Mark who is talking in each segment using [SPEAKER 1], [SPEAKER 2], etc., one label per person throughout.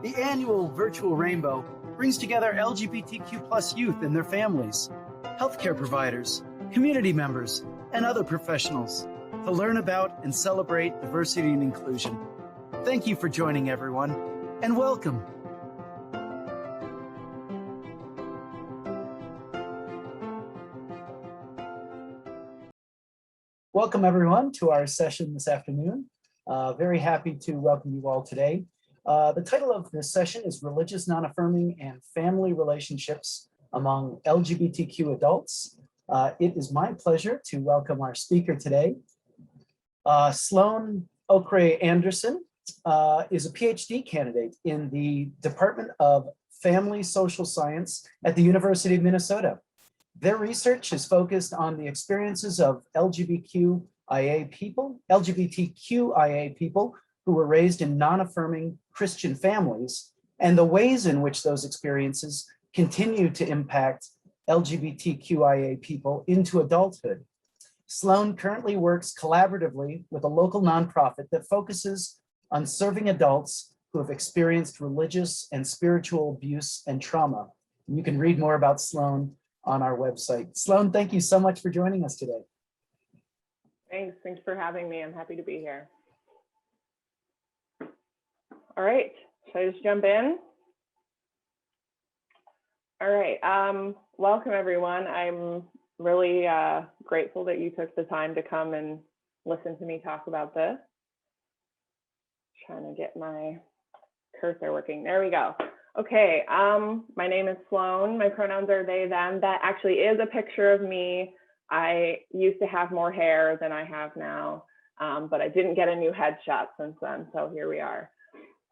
[SPEAKER 1] The annual Virtual Rainbow brings together LGBTQ+ youth and their families, healthcare providers, community members, and other professionals to learn about and celebrate diversity and inclusion. Thank you for joining, everyone, and welcome. Welcome, everyone, to our session this afternoon. Very happy to welcome you all today. The title of this session is Religious Non-Affirming and Family Relationships Among LGBTQ Adults. It is my pleasure to welcome our speaker today. Sloan Okrey Anderson is a PhD candidate in the Department of Family Social Science at the University of Minnesota. Their research is focused on the experiences of LGBTQIA people who were raised in non-affirming Christian families, and the ways in which those experiences continue to impact LGBTQIA people into adulthood. Sloan currently works collaboratively with a local nonprofit that focuses on serving adults who have experienced religious and spiritual abuse and trauma. And you can read more about Sloan on our website. Sloan, thank you so much for joining us today.
[SPEAKER 2] Thanks for having me. I'm happy to be here. All right, should I just jump in? All right, welcome everyone. I'm really grateful that you took the time to come and listen to me talk about this. Trying to get my cursor working. There we go. Okay, my name is Sloan. My pronouns are they, them. That actually is a picture of me. I used to have more hair than I have now, but I didn't get a new headshot since then, so here we are.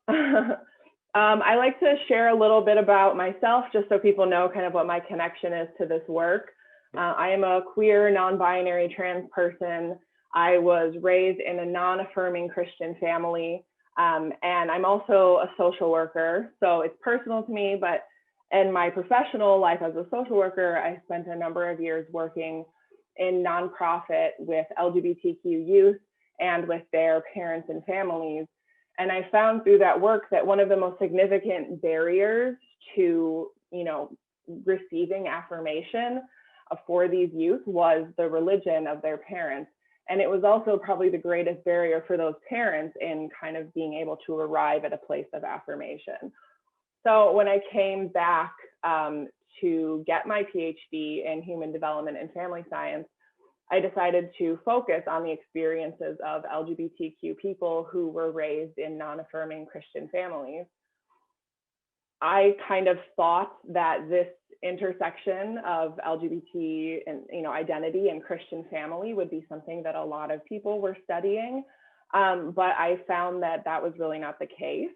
[SPEAKER 2] I like to share a little bit about myself just so people know kind of what my connection is to this work. I am a queer, non-binary trans person. I was raised in a non-affirming Christian family. And I'm also a social worker, so it's personal to me, but in my professional life as a social worker, I spent a number of years working in nonprofit with LGBTQ youth and with their parents and families. And I found through that work that one of the most significant barriers to, receiving affirmation for these youth was the religion of their parents. And it was also probably the greatest barrier for those parents in kind of being able to arrive at a place of affirmation. So when I came back to get my PhD in human development and family science, I decided to focus on the experiences of LGBTQ people who were raised in non-affirming Christian families. I kind of thought that this intersection of LGBT and identity and Christian family would be something that a lot of people were studying, but I found that that was really not the case.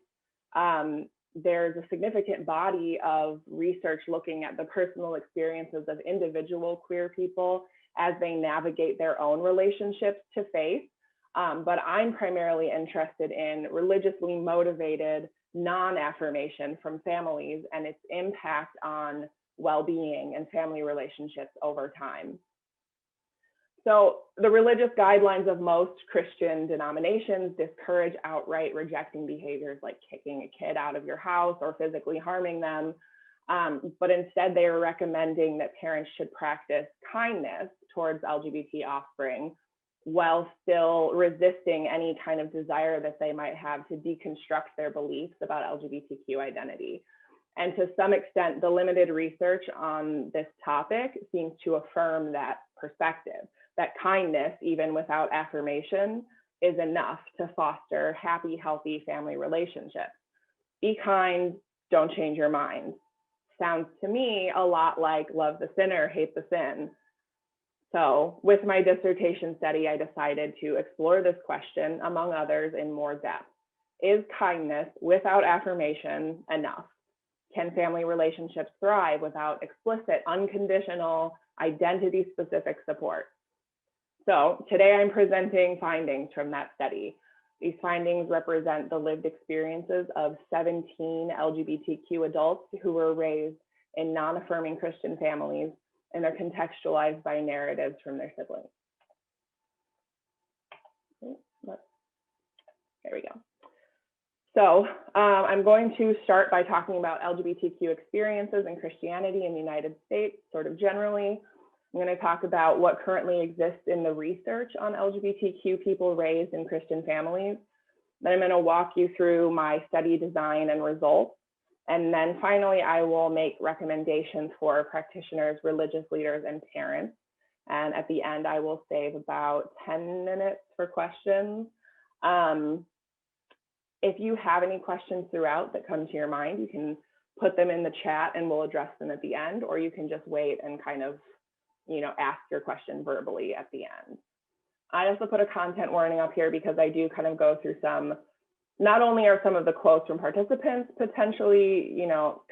[SPEAKER 2] There's a significant body of research looking at the personal experiences of individual queer people as they navigate their own relationships to faith, but I'm primarily interested in religiously motivated non-affirmation from families and its impact on well-being and family relationships over time. So the religious guidelines of most Christian denominations discourage outright rejecting behaviors like kicking a kid out of your house or physically harming them, but instead they are recommending that parents should practice kindness towards LGBT offspring while still resisting any kind of desire that they might have to deconstruct their beliefs about LGBTQ identity. And to some extent, the limited research on this topic seems to affirm that perspective, that kindness, even without affirmation, is enough to foster happy, healthy family relationships. Be kind, don't change your mind. Sounds to me a lot like love the sinner, hate the sin. So with my dissertation study, I decided to explore this question, among others, in more depth. Is kindness without affirmation enough? Can family relationships thrive without explicit, unconditional, identity-specific support? So today I'm presenting findings from that study. These findings represent the lived experiences of 17 LGBTQ adults who were raised in non-affirming Christian families, and are contextualized by narratives from their siblings. There we go. So I'm going to start by talking about LGBTQ experiences in Christianity in the United States, sort of generally. I'm going to talk about what currently exists in the research on LGBTQ people raised in Christian families. Then I'm going to walk you through my study design and results. And then finally, I will make recommendations for practitioners, religious leaders, and parents. And at the end, I will save about 10 minutes for questions. If you have any questions throughout that come to your mind, you can put them in the chat and we'll address them at the end, or you can just wait and kind of, ask your question verbally at the end. I also put a content warning up here because I do kind of go through some, not only are some of the quotes from participants potentially,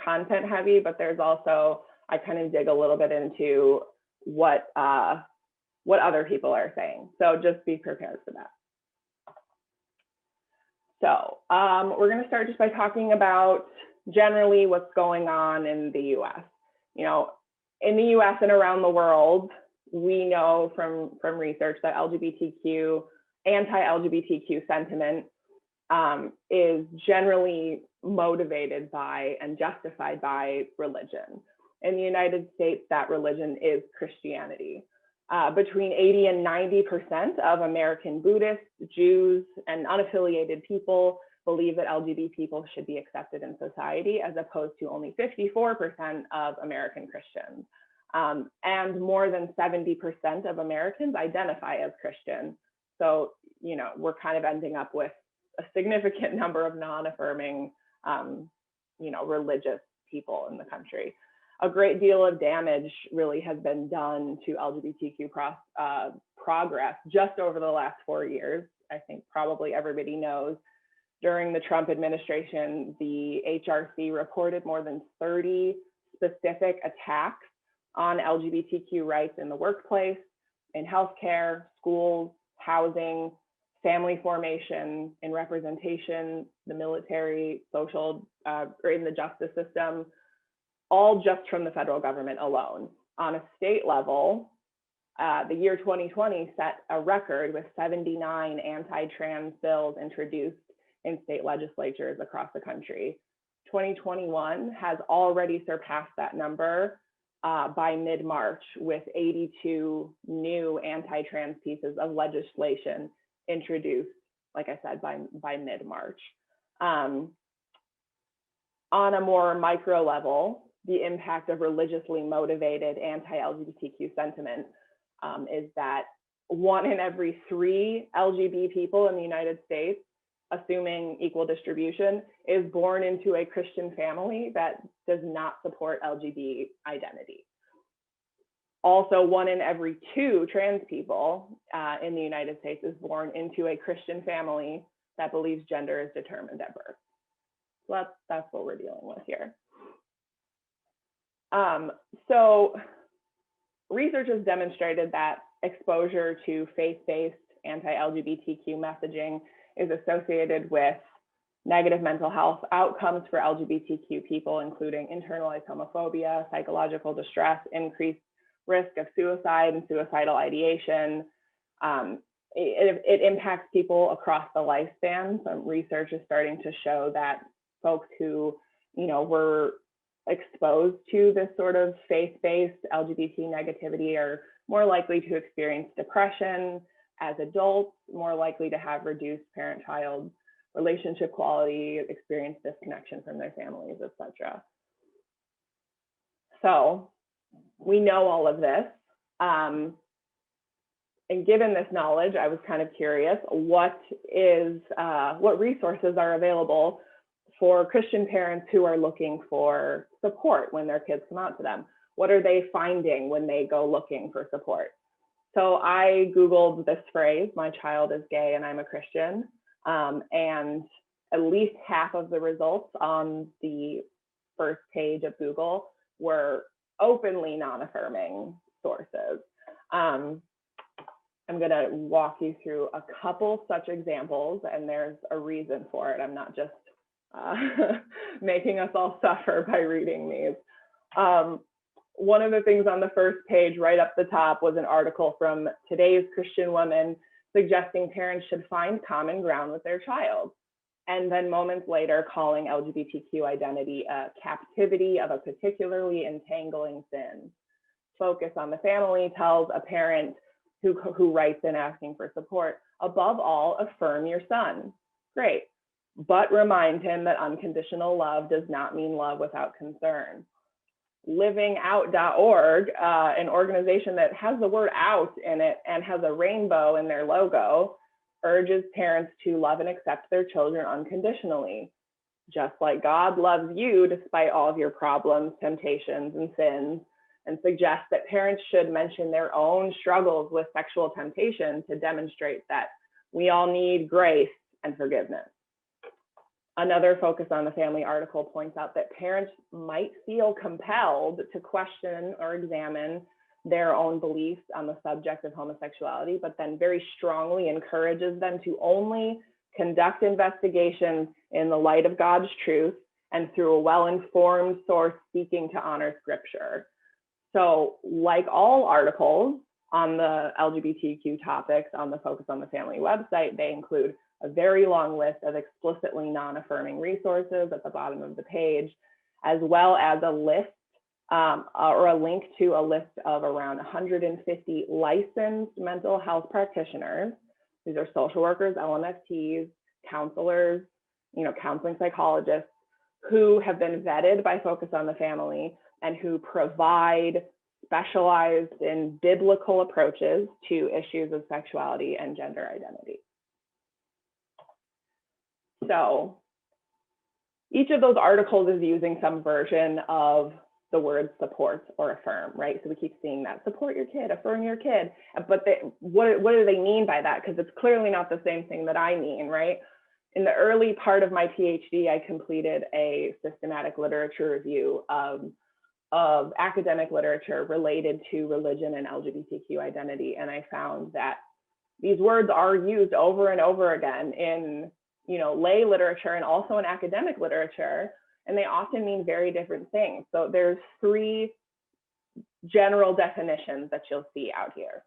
[SPEAKER 2] content heavy, but there's also, I kind of dig a little bit into what other people are saying. So just be prepared for that. So we're going to start just by talking about generally what's going on in the US. In the US and around the world, we know from research that anti-LGBTQ sentiment is generally motivated by and justified by religion. In the United States, that religion is Christianity. Between 80 and 90% of American Buddhists, Jews, and unaffiliated people believe that LGBT people should be accepted in society, as opposed to only 54% of American Christians. And more than 70% of Americans identify as Christian. So, we're kind of ending up with a significant number of non-affirming, religious people in the country. A great deal of damage really has been done to LGBTQ progress just over the last 4 years. I think probably everybody knows during the Trump administration, the HRC reported more than 30 specific attacks on LGBTQ rights in the workplace, in healthcare, schools, housing, family formation, in representation, the military, social, or in the justice system, all just from the federal government alone. On a state level, the year 2020 set a record with 79 anti-trans bills introduced in state legislatures across the country. 2021 has already surpassed that number by mid-March, with 82 new anti-trans pieces of legislation introduced, like I said, by mid-March. On a more micro level, the impact of religiously motivated anti-LGBTQ sentiment is that 1 in every 3 LGBT people in the United States, assuming equal distribution, is born into a Christian family that does not support LGBT identity. Also, 1 in every 2 trans people in the United States is born into a Christian family that believes gender is determined at birth. So that's what we're dealing with here. So research has demonstrated that exposure to faith-based anti-LGBTQ messaging is associated with negative mental health outcomes for LGBTQ people, including internalized homophobia, psychological distress, increased risk of suicide and suicidal ideation. It impacts people across the lifespan. Some research is starting to show that folks who, were exposed to this sort of faith-based LGBT negativity are more likely to experience depression as adults, more likely to have reduced parent-child relationship quality, experience disconnection from their families, etc. So we know all of this. And given this knowledge, I was kind of curious, what resources are available for Christian parents who are looking for support when their kids come out to them? What are they finding when they go looking for support? So I Googled this phrase, "my child is gay and I'm a Christian," and at least half of the results on the first page of Google were openly non-affirming sources. I'm going to walk you through a couple such examples, and there's a reason for it. I'm not just making us all suffer by reading these. One of the things on the first page right up the top was an article from Today's Christian Woman suggesting parents should find common ground with their child. and then moments later calling LGBTQ identity a captivity of a particularly entangling sin. Focus on the family tells a parent who writes in asking for support, above all, affirm your son. Great, but remind him that unconditional love does not mean love without concern. Livingout.org, an organization that has the word out in it and has a rainbow in their logo, urges parents to love and accept their children unconditionally, just like God loves you despite all of your problems, temptations, and sins, and suggests that parents should mention their own struggles with sexual temptation to demonstrate that we all need grace and forgiveness. Another Focus on the Family article points out that parents might feel compelled to question or examine their own beliefs on the subject of homosexuality, but then very strongly encourages them to only conduct investigations in the light of God's truth and through a well-informed source seeking to honor scripture. So like all articles on the LGBTQ topics on the Focus on the Family website, they include a very long list of explicitly non-affirming resources at the bottom of the page, as well as a list or a link to a list of around 150 licensed mental health practitioners. These are social workers, LMFTs, counselors, counseling psychologists who have been vetted by Focus on the Family and who provide specialized in biblical approaches to issues of sexuality and gender identity. So each of those articles is using some version of the word support or affirm, right? So we keep seeing that, support your kid, affirm your kid. But what do they mean by that? Because it's clearly not the same thing that I mean, right? In the early part of my PhD, I completed a systematic literature review of academic literature related to religion and LGBTQ identity. And I found that these words are used over and over again in lay literature and also in academic literature, and they often mean very different things. So there's 3 general definitions that you'll see out here.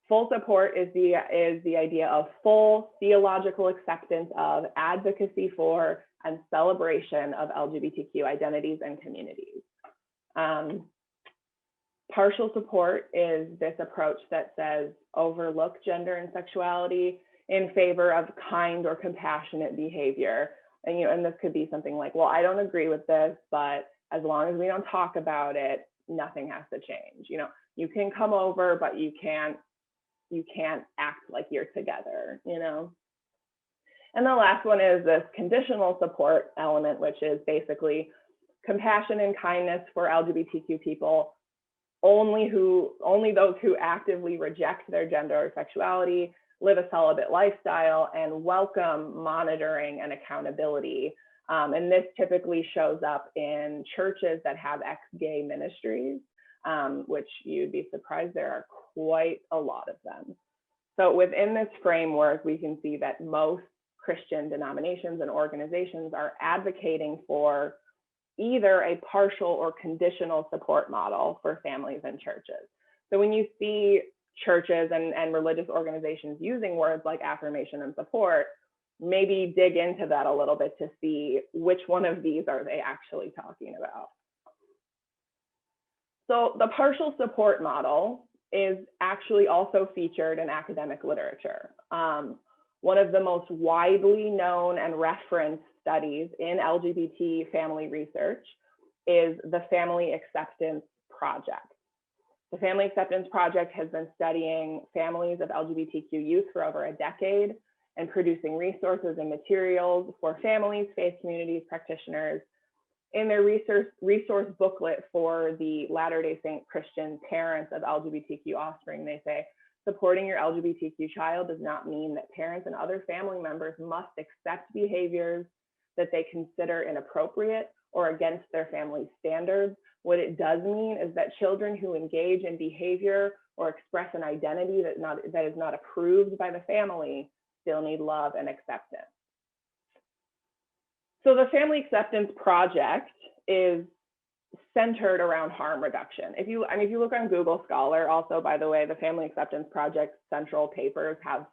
[SPEAKER 2] Full support is the idea of full theological acceptance of, advocacy for, and celebration of LGBTQ identities and communities. Partial support is this approach that says overlook gender and sexuality in favor of kind or compassionate behavior. And this could be something like, well, I don't agree with this, but as long as we don't talk about it, nothing has to change. You can come over, but you can't act like you're together, And the last one is this conditional support element, which is basically compassion and kindness for LGBTQ people, only those who actively reject their gender or sexuality, live a celibate lifestyle, and welcome monitoring and accountability. And this typically shows up in churches that have ex-gay ministries, which you'd be surprised there are quite a lot of them. So within this framework, we can see that most Christian denominations and organizations are advocating for either a partial or conditional support model for families and churches. So when you see churches and religious organizations using words like affirmation and support, maybe dig into that a little bit to see which one of these are they actually talking about. So the partial support model is actually also featured in academic literature. One of the most widely known and referenced studies in LGBT family research is the Family Acceptance Project. The Family Acceptance Project has been studying families of LGBTQ youth for over a decade and producing resources and materials for families, faith communities, practitioners. In their resource booklet for the Latter-day Saint Christian parents of LGBTQ offspring, they say, supporting your LGBTQ child does not mean that parents and other family members must accept behaviors that they consider inappropriate or against their family's standards. What it does mean is that children who engage in behavior or express an identity that is not approved by the family still need love and acceptance. So the Family Acceptance Project is centered around harm reduction. If you look on Google Scholar, also, by the way, the Family Acceptance Project central papers have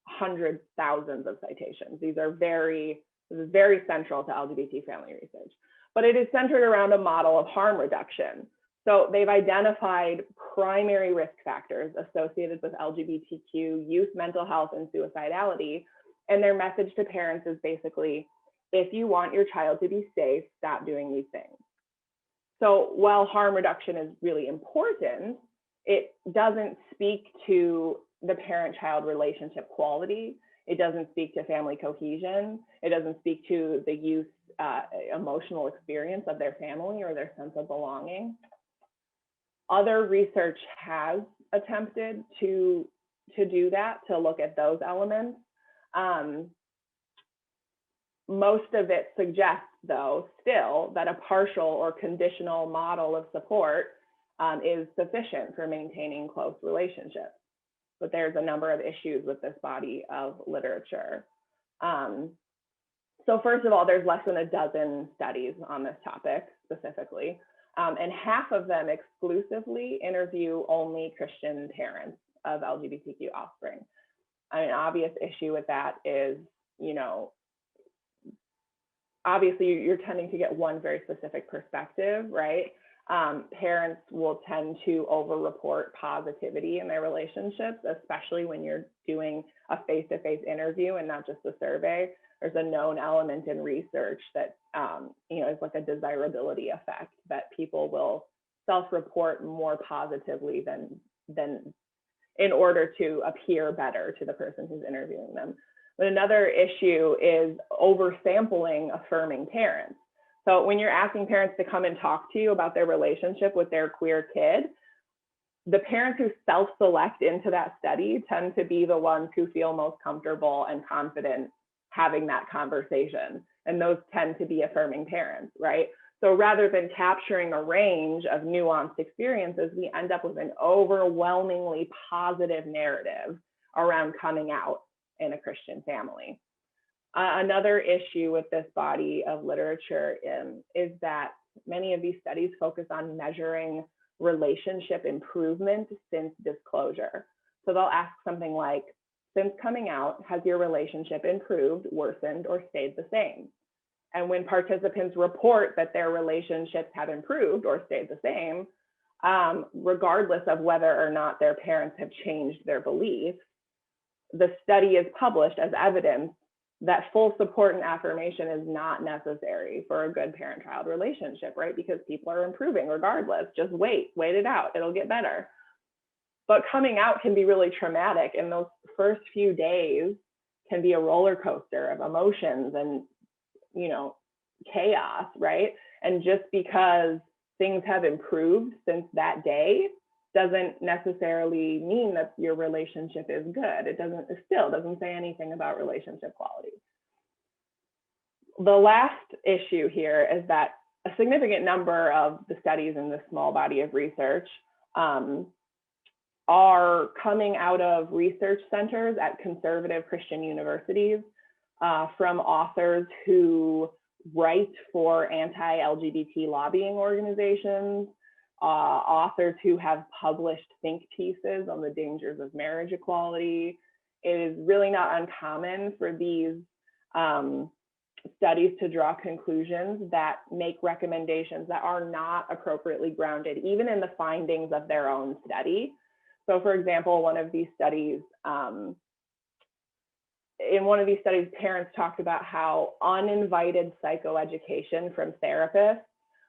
[SPEAKER 2] hundreds, thousands of citations. These are very This is very central to LGBT family research, but it is centered around a model of harm reduction. So they've identified primary risk factors associated with LGBTQ youth mental health and suicidality. And their message to parents is basically, if you want your child to be safe, stop doing these things. So while harm reduction is really important, it doesn't speak to the parent-child relationship quality. It doesn't speak to family cohesion. It doesn't speak to the youth's emotional experience of their family or their sense of belonging. Other research has attempted to do that, to look at those elements. Most of it suggests, though, still that a partial or conditional model of support is sufficient for maintaining close relationships. But there's a number of issues with this body of literature. So first of all, there's less than a dozen studies on this topic specifically, and half of them exclusively interview only Christian parents of LGBTQ offspring. An obvious issue with that is, you know, obviously you're tending to get one very specific perspective, right? Parents will tend to over-report positivity in their relationships, especially when you're doing a face-to-face interview and not just a survey. There's a known element in research that you know, is like a desirability effect, that people will self-report more positively than in order to appear better to the person who's interviewing them. But another issue is oversampling affirming parents. So when you're asking parents to come and talk to you about their relationship with their queer kid, the parents who self-select into that study tend to be the ones who feel most comfortable and confident having that conversation. And those tend to be affirming parents, right? So rather than capturing a range of nuanced experiences, we end up with an overwhelmingly positive narrative around coming out in a Christian family. Another issue with this body of literature is that many of these studies focus on measuring relationship improvement since disclosure. So they'll ask something like, since coming out, has your relationship improved, worsened, or stayed the same? And when participants report that their relationships have improved or stayed the same, regardless of whether or not their parents have changed their beliefs, the study is published as evidence that full support and affirmation is not necessary for a good parent-child relationship, right? Because people are improving regardless. Just wait it out, it'll get better. But coming out can be really traumatic, and those first few days can be a roller coaster of emotions and, you know, chaos, right? And just because things have improved since that day doesn't necessarily mean that your relationship is good. It still doesn't say anything about relationship quality. The last issue here is that a significant number of the studies in this small body of research are coming out of research centers at conservative Christian universities from authors who write for anti-LGBT lobbying organizations, authors who have published think pieces on the dangers of marriage equality. It is really not uncommon for these studies to draw conclusions that make recommendations that are not appropriately grounded, even in the findings of their own study. So for example, in one of these studies, parents talked about how uninvited psychoeducation from therapists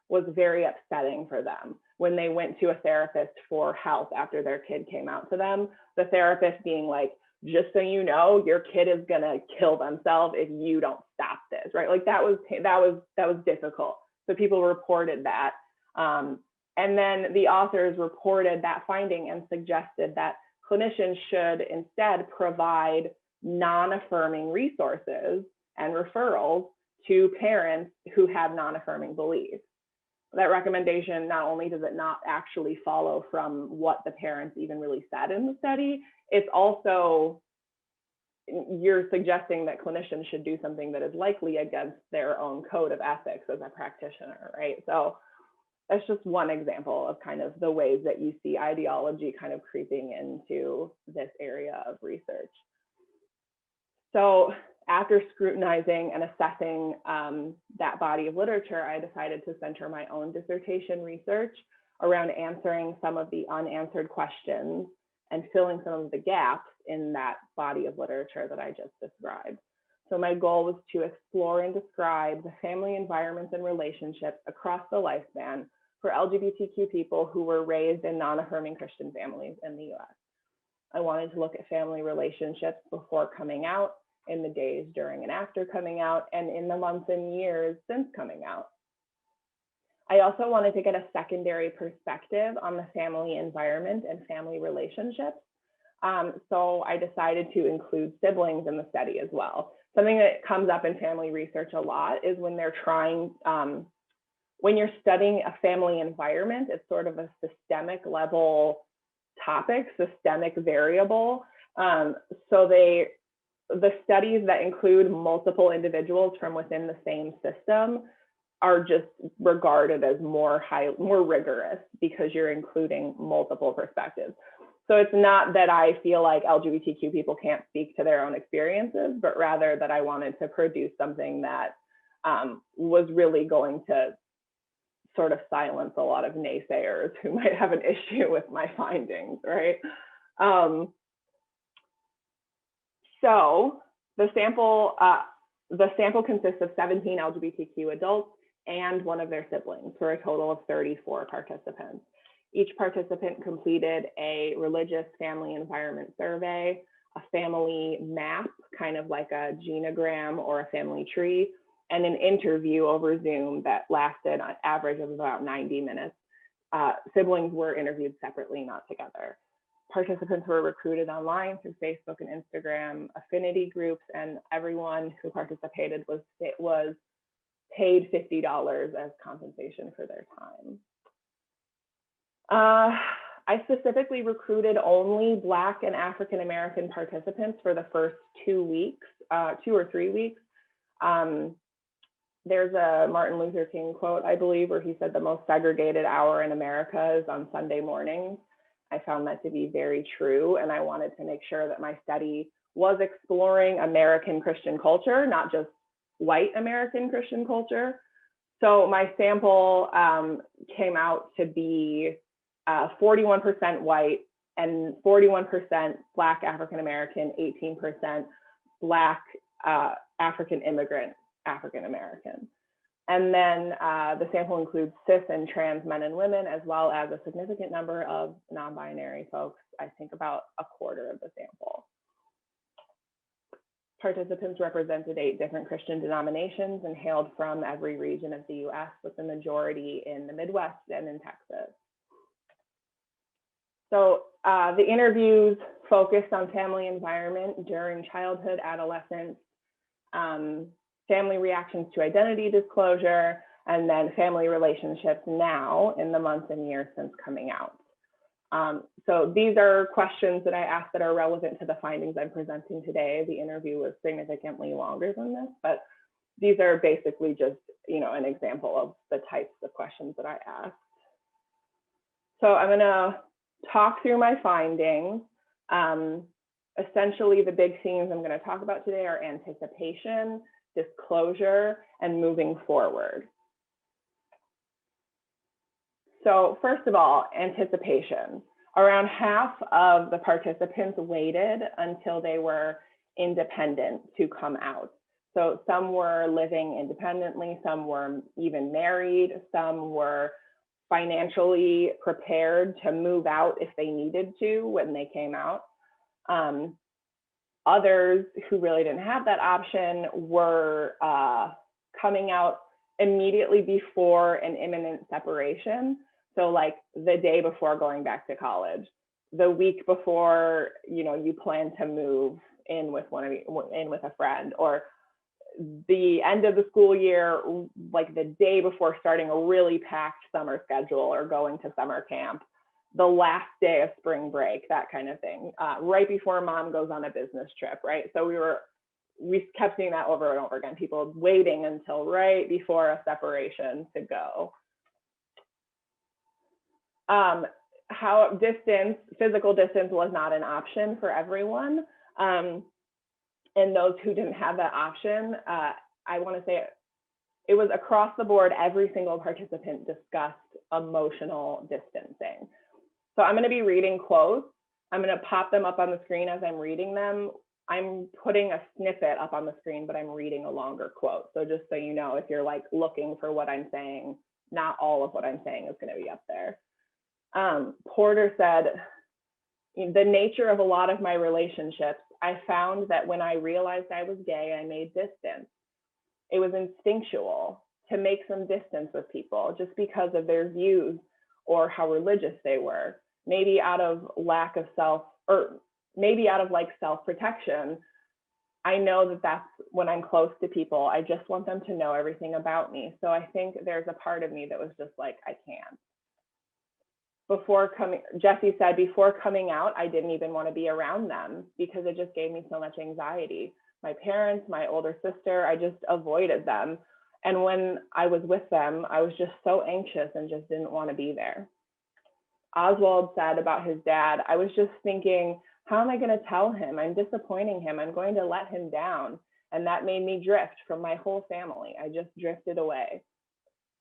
[SPEAKER 2] was very upsetting for them. When they went to a therapist for help after their kid came out to them, the therapist being like, just so you know, your kid is gonna kill themselves if you don't stop this, right? Like that was difficult. So people reported that. And then the authors reported that finding and suggested that clinicians should instead provide non-affirming resources and referrals to parents who have non-affirming beliefs. That recommendation, not only does it not actually follow from what the parents even really said in the study, it's also, you're suggesting that clinicians should do something that is likely against their own code of ethics as a practitioner, right? So that's just one example of kind of the ways that you see ideology kind of creeping into this area of research. So After scrutinizing and assessing that body of literature, I decided to center my own dissertation research around answering some of the unanswered questions and filling some of the gaps in that body of literature that I just described. So my goal was to explore and describe the family environments and relationships across the lifespan for LGBTQ people who were raised in non-affirming Christian families in the US. I wanted to look at family relationships before coming out, in the days during and after coming out, and in the months and years since coming out. I also wanted to get a secondary perspective on the family environment and family relationships. So I decided to include siblings in the study as well. Something that comes up in family research a lot is when they're trying, when you're studying a family environment, it's sort of a systemic level topic, systemic variable. So the studies that include multiple individuals from within the same system are just regarded as more rigorous because you're including multiple perspectives. So it's not that I feel like LGBTQ people can't speak to their own experiences, but rather that I wanted to produce something that was really going to sort of silence a lot of naysayers who might have an issue with my findings, right? So the sample consists of 17 LGBTQ adults and one of their siblings, for a total of 34 participants. Each participant completed a religious family environment survey, a family map, kind of like a genogram or a family tree, and an interview over Zoom that lasted an average of about 90 minutes. Siblings were interviewed separately, not together. Participants were recruited online through Facebook and Instagram affinity groups, and everyone who participated was paid $50 as compensation for their time. I specifically recruited only Black and African American participants for the first 2 weeks, 2 or 3 weeks. There's a Martin Luther King quote, I believe, where he said the most segregated hour in America is on Sunday mornings. I found that to be very true, and I wanted to make sure that my study was exploring American Christian culture, not just white American Christian culture. So my sample came out to be 41% white and 41% Black African American, 18% Black African immigrant African American. And then the sample includes cis and trans men and women, as well as a significant number of non-binary folks, I think about a quarter of the sample. Participants represented 8 different Christian denominations and hailed from every region of the US, with the majority in the Midwest and in Texas. So the interviews focused on family environment during childhood, adolescence, family reactions to identity disclosure, and then family relationships now in the months and years since coming out. So these are questions that I asked that are relevant to the findings I'm presenting today. The interview was significantly longer than this, but these are basically just, an example of the types of questions that I asked. So I'm gonna talk through my findings. Essentially, the big themes I'm gonna talk about today are anticipation, disclosure, and moving forward. So first of all, anticipation. Around half of the participants waited until they were independent to come out. So some were living independently, some were even married, some were financially prepared to move out if they needed to when they came out. Others who really didn't have that option were coming out immediately before an imminent separation. So like the day before going back to college, the week before, you plan to move in with a friend, or the end of the school year, like the day before starting a really packed summer schedule or going to summer camp, the last day of spring break, that kind of thing, right before mom goes on a business trip, right? So we kept seeing that over and over again, people waiting until right before a separation to go. Physical distance was not an option for everyone. And those who didn't have that option, I want to say it was across the board, every single participant discussed emotional distancing. So I'm going to be reading quotes. I'm going to pop them up on the screen as I'm reading them. I'm putting a snippet up on the screen, but I'm reading a longer quote. So just so you know, if you're like looking for what I'm saying, not all of what I'm saying is going to be up there. Porter said, the nature of a lot of my relationships, I found that when I realized I was gay, I made distance. It was instinctual to make some distance with people just because of their views or how religious they were, maybe out of lack of maybe out of like self-protection. I know that that's when I'm close to people, I just want them to know everything about me. So I think there's a part of me that was just like, I can't. Jesse said, before coming out, I didn't even want to be around them because it just gave me so much anxiety. My parents, my older sister, I just avoided them. And when I was with them, I was just so anxious and just didn't want to be there. Oswald said about his dad, I was just thinking, how am I going to tell him? I'm disappointing him. I'm going to let him down. And that made me drift from my whole family. I just drifted away.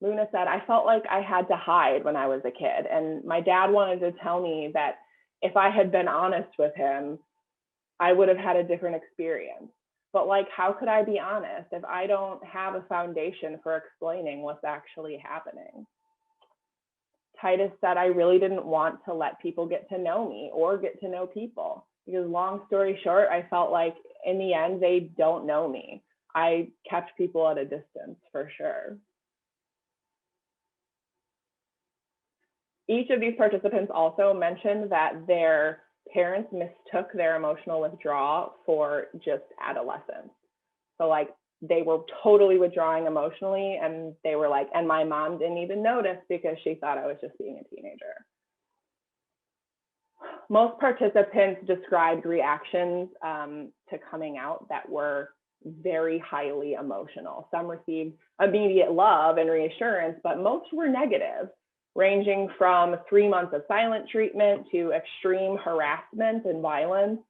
[SPEAKER 2] Luna said, I felt like I had to hide when I was a kid. And my dad wanted to tell me that if I had been honest with him, I would have had a different experience. But like, how could I be honest if I don't have a foundation for explaining what's actually happening? Titus said, I really didn't want to let people get to know me or get to know people, because long story short, I felt like in the end, they don't know me. I kept people at a distance for sure. Each of these participants also mentioned that their parents mistook their emotional withdrawal for just adolescence. So like they were totally withdrawing emotionally, and they were like, and my mom didn't even notice because she thought I was just being a teenager. Most participants described reactions to coming out that were very highly emotional. Some received immediate love and reassurance, but most were negative, ranging from 3 months of silent treatment to extreme harassment and violence.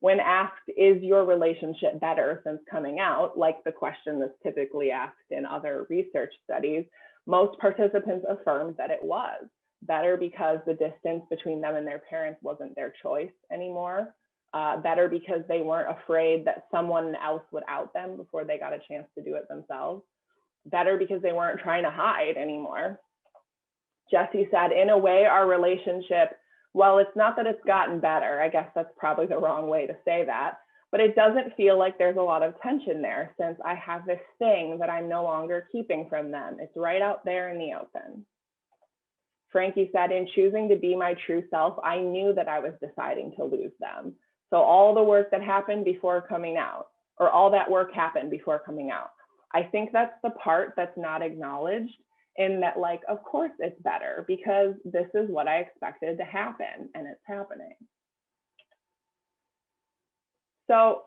[SPEAKER 2] When asked, is your relationship better since coming out, like the question that's typically asked in other research studies, most participants affirmed that it was better because the distance between them and their parents wasn't their choice anymore, better because they weren't afraid that someone else would out them before they got a chance to do it themselves, better because they weren't trying to hide anymore. Jesse said, in a way, our relationship, well, it's not that it's gotten better. I guess that's probably the wrong way to say that, but it doesn't feel like there's a lot of tension there since I have this thing that I'm no longer keeping from them. It's right out there in the open. Frankie said, in choosing to be my true self, I knew that I was deciding to lose them. So all the work that happened before coming out, or all that work happened before coming out. I think that's the part that's not acknowledged, in that, like, of course it's better because this is what I expected to happen and it's happening. So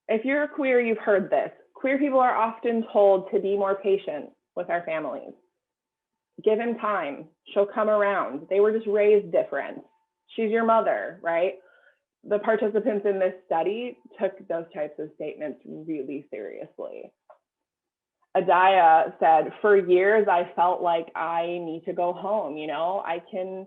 [SPEAKER 2] if you're queer, you've heard this. Queer people are often told to be more patient with our families. Give him time, she'll come around. They were just raised different. She's your mother, right? The participants in this study took those types of statements really seriously. Adaya said, for years, I felt like I need to go home. You know, I can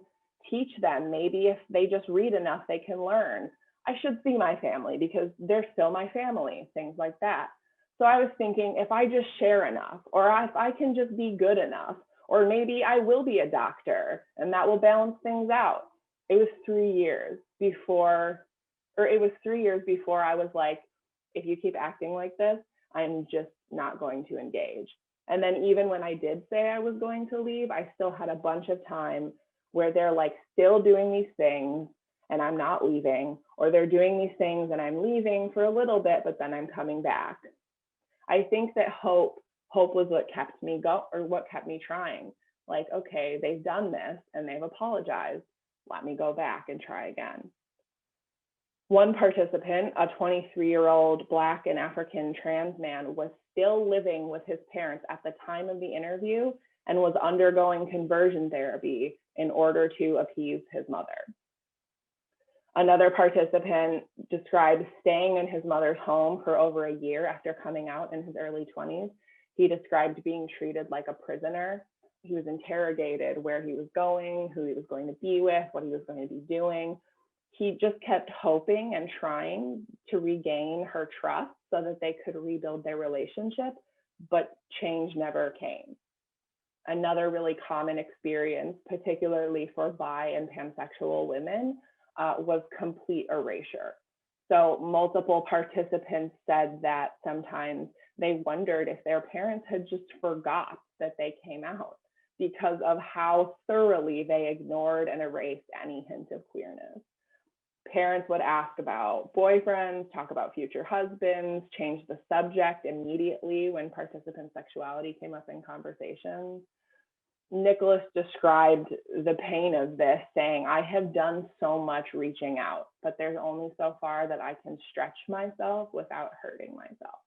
[SPEAKER 2] teach them. Maybe if they just read enough, they can learn. I should see my family because they're still my family, things like that. So I was thinking, if I just share enough, or if I can just be good enough, or maybe I will be a doctor and that will balance things out. It was 3 years before, I was like, if you keep acting like this, I'm just not going to engage. And then even when I did say I was going to leave, I still had a bunch of time where they're like still doing these things and I'm not leaving, or they're doing these things and I'm leaving for a little bit, but then I'm coming back. I think that hope was what kept me what kept me trying. Like, okay, they've done this and they've apologized. Let me go back and try again. One participant, a 23-year-old Black and African trans man, was still living with his parents at the time of the interview and was undergoing conversion therapy in order to appease his mother. Another participant described staying in his mother's home for over a year after coming out in his early 20s. He described being treated like a prisoner. He was interrogated where he was going, who he was going to be with, what he was going to be doing. He just kept hoping and trying to regain her trust so that they could rebuild their relationship, but change never came. Another really common experience, particularly for bi and pansexual women, was complete erasure. So multiple participants said that sometimes they wondered if their parents had just forgot that they came out because of how thoroughly they ignored and erased any hint of queerness. Parents would ask about boyfriends, talk about future husbands, change the subject immediately when participant sexuality came up in conversations. Nicholas described the pain of this, saying, I have done so much reaching out, but there's only so far that I can stretch myself without hurting myself.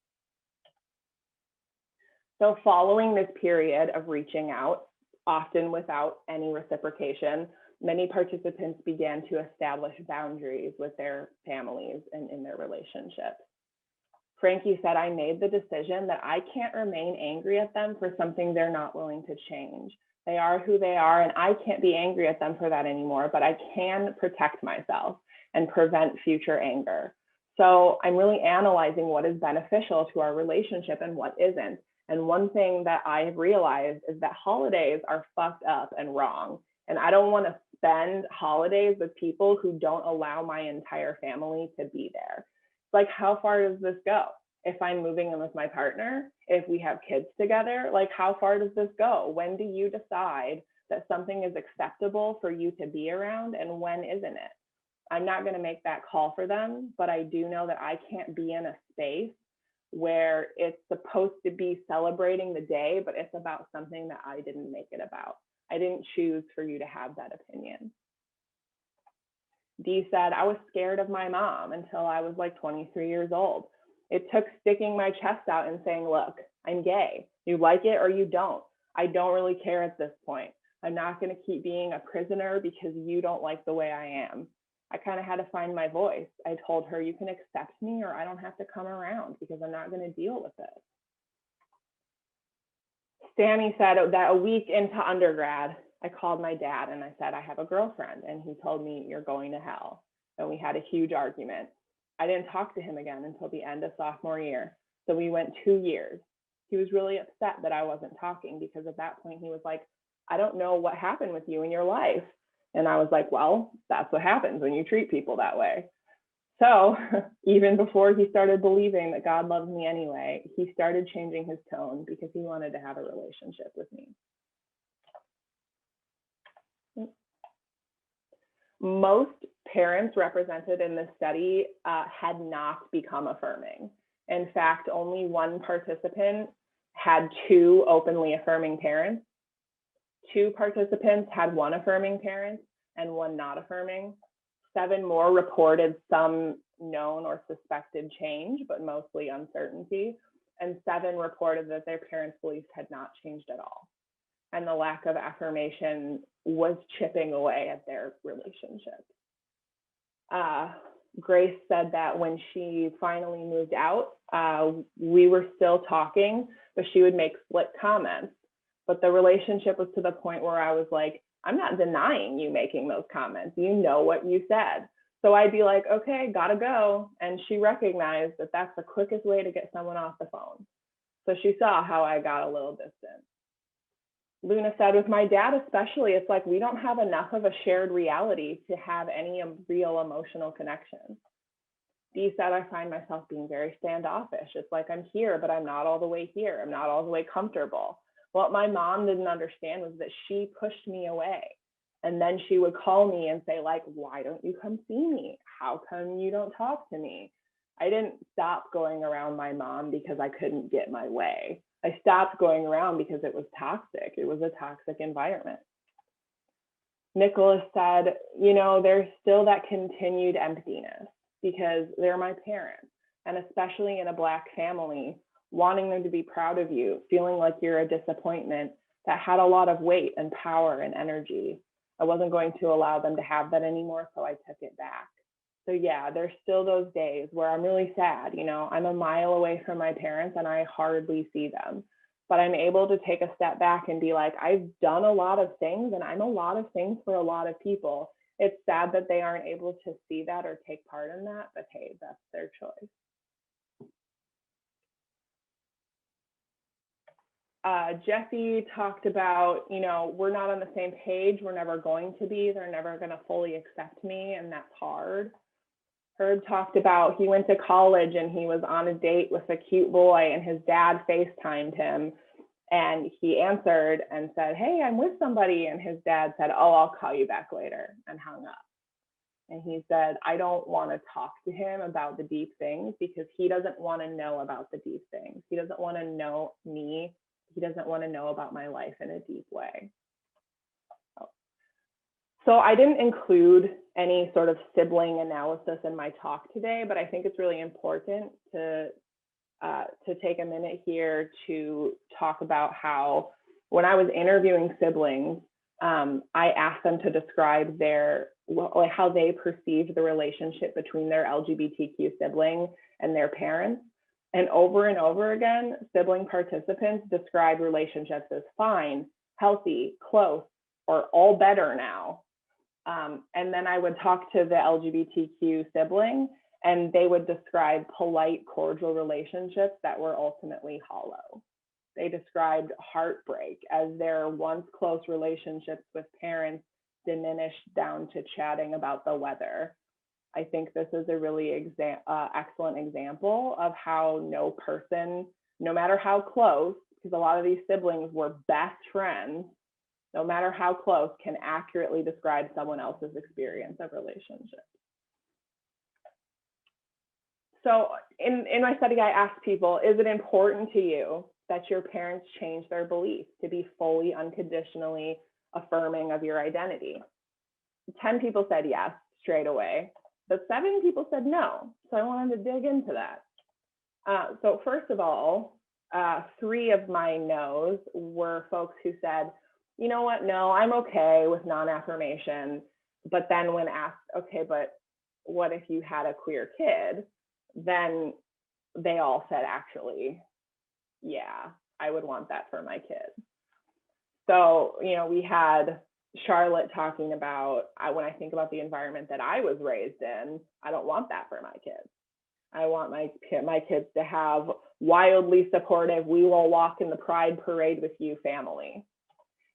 [SPEAKER 2] So following this period of reaching out, often without any reciprocation, many participants began to establish boundaries with their families and in their relationships. Frankie said, I made the decision that I can't remain angry at them for something they're not willing to change. They are who they are, and I can't be angry at them for that anymore, but I can protect myself and prevent future anger. So I'm really analyzing what is beneficial to our relationship and what isn't. And one thing that I have realized is that holidays are fucked up and wrong. And I don't want to spend holidays with people who don't allow my entire family to be there. Like, how far does this go? If I'm moving in with my partner, if we have kids together, like, how far does this go? When do you decide that something is acceptable for you to be around and when isn't it? I'm not going to make that call for them, but I do know that I can't be in a space where it's supposed to be celebrating the day, but it's about something that I didn't make it about. I didn't choose for you to have that opinion. Dee said, I was scared of my mom until I was like 23 years old. It took sticking my chest out and saying, look, I'm gay. You like it or you don't. I don't really care at this point. I'm not going to keep being a prisoner because you don't like the way I am. I kind of had to find my voice. I told her, you can accept me or I don't have to come around because I'm not going to deal with it. Sammy said that a week into undergrad, I called my dad and I said, I have a girlfriend. And he told me, you're going to hell. And we had a huge argument. I didn't talk to him again until the end of sophomore year. So we went 2 years. He was really upset that I wasn't talking because at that point he was like, I don't know what happened with you in your life. And I was like, well, that's what happens when you treat people that way. So even before he started believing that God loves me anyway, he started changing his tone because he wanted to have a relationship with me. Most parents represented in this study had not become affirming. In fact, only one participant had 2 openly affirming parents. 2 participants had 1 affirming parent and 1 not affirming. 7 more reported some known or suspected change, but mostly uncertainty. And 7 reported that their parents' beliefs had not changed at all. And the lack of affirmation was chipping away at their relationship. Grace said that when she finally moved out, we were still talking, but she would make slick comments. But the relationship was to the point where I was like, I'm not denying you making those comments. You know what you said. So I'd be like, okay, gotta go. And she recognized that that's the quickest way to get someone off the phone. So she saw how I got a little distant. Luna said, with my dad especially, it's like we don't have enough of a shared reality to have any real emotional connection. Dee said, I find myself being very standoffish. It's like I'm here, but I'm not all the way here. I'm not all the way comfortable. What my mom didn't understand was that she pushed me away. And then she would call me and say, like, why don't you come see me? How come you don't talk to me? I didn't stop going around my mom because I couldn't get my way. I stopped going around because it was toxic. It was a toxic environment. Nicholas said, you know, there's still that continued emptiness because they're my parents. And especially in a Black family, wanting them to be proud of you, feeling like you're a disappointment, that had a lot of weight and power and energy. I wasn't going to allow them to have that anymore, so I took it back. So yeah, there's still those days where I'm really sad. You know, I'm a mile away from my parents and I hardly see them. But I'm able to take a step back and be like, I've done a lot of things and I'm a lot of things for a lot of people. It's sad that they aren't able to see that or take part in that, but hey, that's their choice. Jesse talked about, you know, we're not on the same page. We're never going to be. They're never going to fully accept me, and that's hard. Herb talked about he went to college and he was on a date with a cute boy and his dad FaceTimed him and he answered and said, hey, I'm with somebody. And his dad said, oh, I'll call you back later, and hung up. And he said, I don't want to talk to him about the deep things because he doesn't want to know about the deep things. He doesn't want to know me. He doesn't want to know about my life in a deep way. So I didn't include any sort of sibling analysis in my talk today, but I think it's really important to take a minute here to talk about how when I was interviewing siblings, I asked them to describe how they perceived the relationship between their LGBTQ sibling and their parents. And over again, sibling participants describe relationships as fine, healthy, close, or all better now. And then I would talk to the LGBTQ sibling and they would describe polite, cordial relationships that were ultimately hollow. They described heartbreak as their once close relationships with parents diminished down to chatting about the weather. I think this is a really excellent example of how no person, no matter how close, because a lot of these siblings were best friends, no matter how close, can accurately describe someone else's experience of relationship. So in my study, I asked people, is it important to you that your parents change their beliefs to be fully, unconditionally affirming of your identity? 10 people said yes straight away, but 7 people said no. So I wanted to dig into that. So first of all, 3 of my no's were folks who said, you know what, no, I'm okay with non-affirmation. But then when asked, okay, but what if you had a queer kid? Then they all said, actually, yeah, I would want that for my kid. So, you know, we had Charlotte talking about, when I think about the environment that I was raised in, I don't want that for my kids. I want my kids to have wildly supportive, we will walk in the pride parade with you family.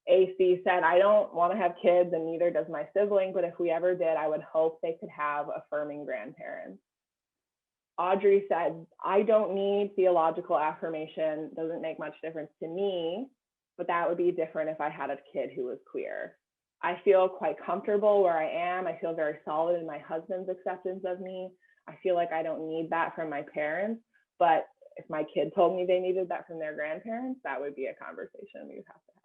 [SPEAKER 2] AC said, I don't want to have kids and neither does my sibling, but if we ever did, I would hope they could have affirming grandparents. Audrey said, I don't need theological affirmation, doesn't make much difference to me, but that would be different if I had a kid who was queer. I feel quite comfortable where I am. I feel very solid in my husband's acceptance of me. I feel like I don't need that from my parents, but if my kid told me they needed that from their grandparents, that would be a conversation we would have to have.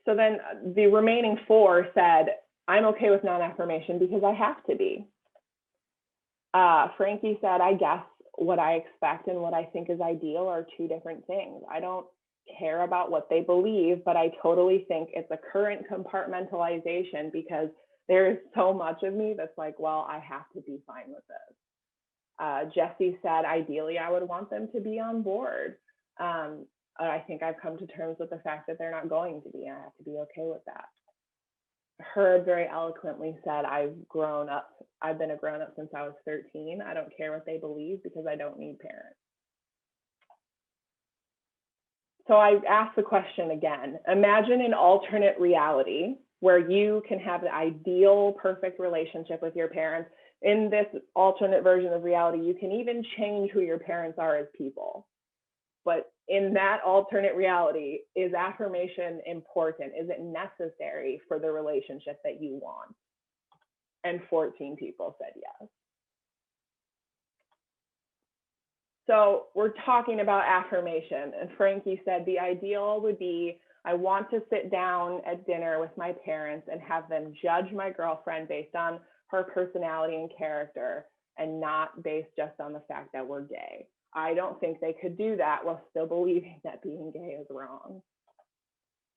[SPEAKER 2] So then the remaining 4 said, I'm okay with non-affirmation because I have to be. Frankie said, I guess what I expect and what I think is ideal are 2 different things. I don't care about what they believe, but I totally think it's a current compartmentalization because there is so much of me that's like, well, I have to be fine with this. Jesse said, ideally, I would want them to be on board. I think I've come to terms with the fact that they're not going to be, and I have to be okay with that. Herb very eloquently said, I've been a grown up since I was 13. I don't care what they believe because I don't need parents. So I asked the question again, imagine an alternate reality where you can have the ideal, perfect relationship with your parents. In this alternate version of reality, you can even change who your parents are as people. But in that alternate reality, is affirmation important? Is it necessary for the relationship that you want? And 14 people said yes. So we're talking about affirmation, and Frankie said the ideal would be, I want to sit down at dinner with my parents and have them judge my girlfriend based on her personality and character and not based just on the fact that we're gay. I don't think they could do that while still believing that being gay is wrong.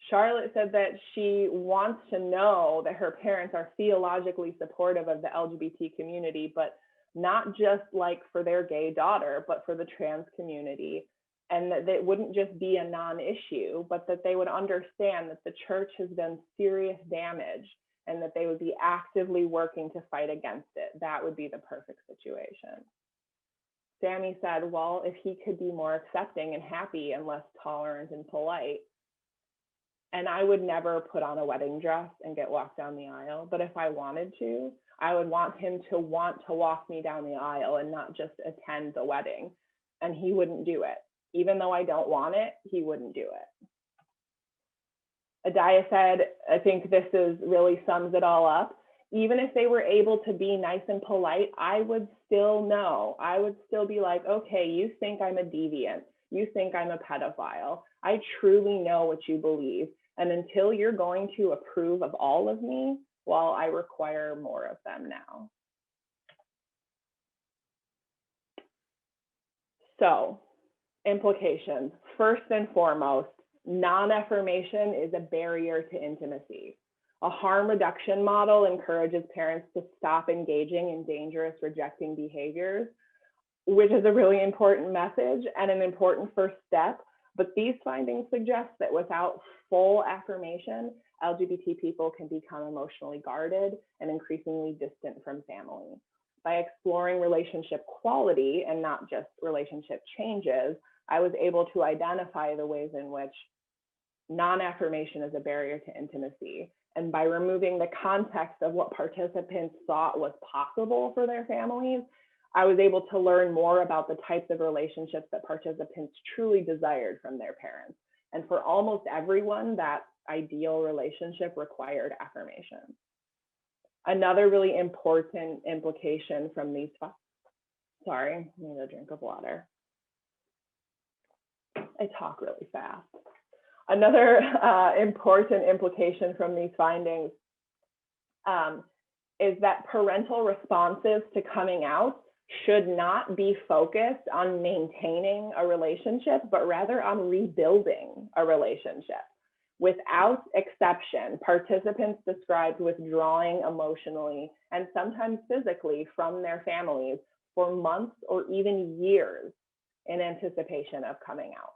[SPEAKER 2] Charlotte said that she wants to know that her parents are theologically supportive of the LGBT community, but not just like for their gay daughter, but for the trans community. And that it wouldn't just be a non-issue, but that they would understand that the church has done serious damage and that they would be actively working to fight against it. That would be the perfect situation. Sammy said, well, if he could be more accepting and happy and less tolerant and polite. And I would never put on a wedding dress and get walked down the aisle. But if I wanted to, I would want him to want to walk me down the aisle and not just attend the wedding. And he wouldn't do it. Even though I don't want it, he wouldn't do it. Adiah said, I think this really sums it all up. Even if they were able to be nice and polite, I would still know. I would still be like, okay, you think I'm a deviant. You think I'm a pedophile. I truly know what you believe. And until you're going to approve of all of me, well, I require more of them now. So, implications. First and foremost, non-affirmation is a barrier to intimacy. A harm reduction model encourages parents to stop engaging in dangerous, rejecting behaviors, which is a really important message and an important first step. But these findings suggest that without full affirmation, LGBT people can become emotionally guarded and increasingly distant from family. By exploring relationship quality and not just relationship changes, I was able to identify the ways in which non-affirmation is a barrier to intimacy. And by removing the context of what participants thought was possible for their families, I was able to learn more about the types of relationships that participants truly desired from their parents. And for almost everyone, that ideal relationship required affirmation. Another really important implication from these, sorry, I need a drink of water. I talk really fast. Another important implication from these findings is that parental responses to coming out should not be focused on maintaining a relationship, but rather on rebuilding a relationship. Without exception, participants described withdrawing emotionally and sometimes physically from their families for months or even years in anticipation of coming out.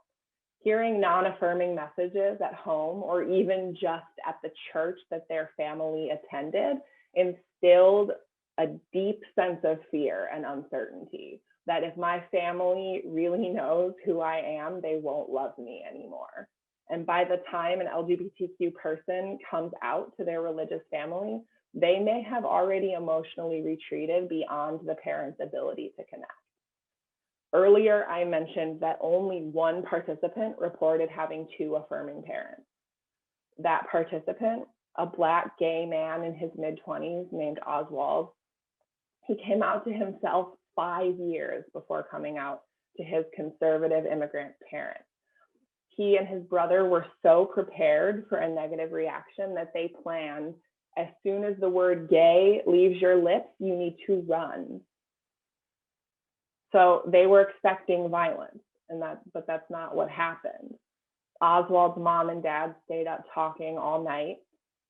[SPEAKER 2] Hearing non-affirming messages at home or even just at the church that their family attended instilled a deep sense of fear and uncertainty that if my family really knows who I am, they won't love me anymore. And by the time an LGBTQ person comes out to their religious family, they may have already emotionally retreated beyond the parent's ability to connect. Earlier, I mentioned that only one participant reported having two affirming parents. That participant, a Black gay man in his mid-20s named Oswald, he came out to himself 5 years before coming out to his conservative immigrant parents. He and his brother were so prepared for a negative reaction that they planned, as soon as the word gay leaves your lips, you need to run. So they were expecting violence, but that's not what happened. Oswald's mom and dad stayed up talking all night,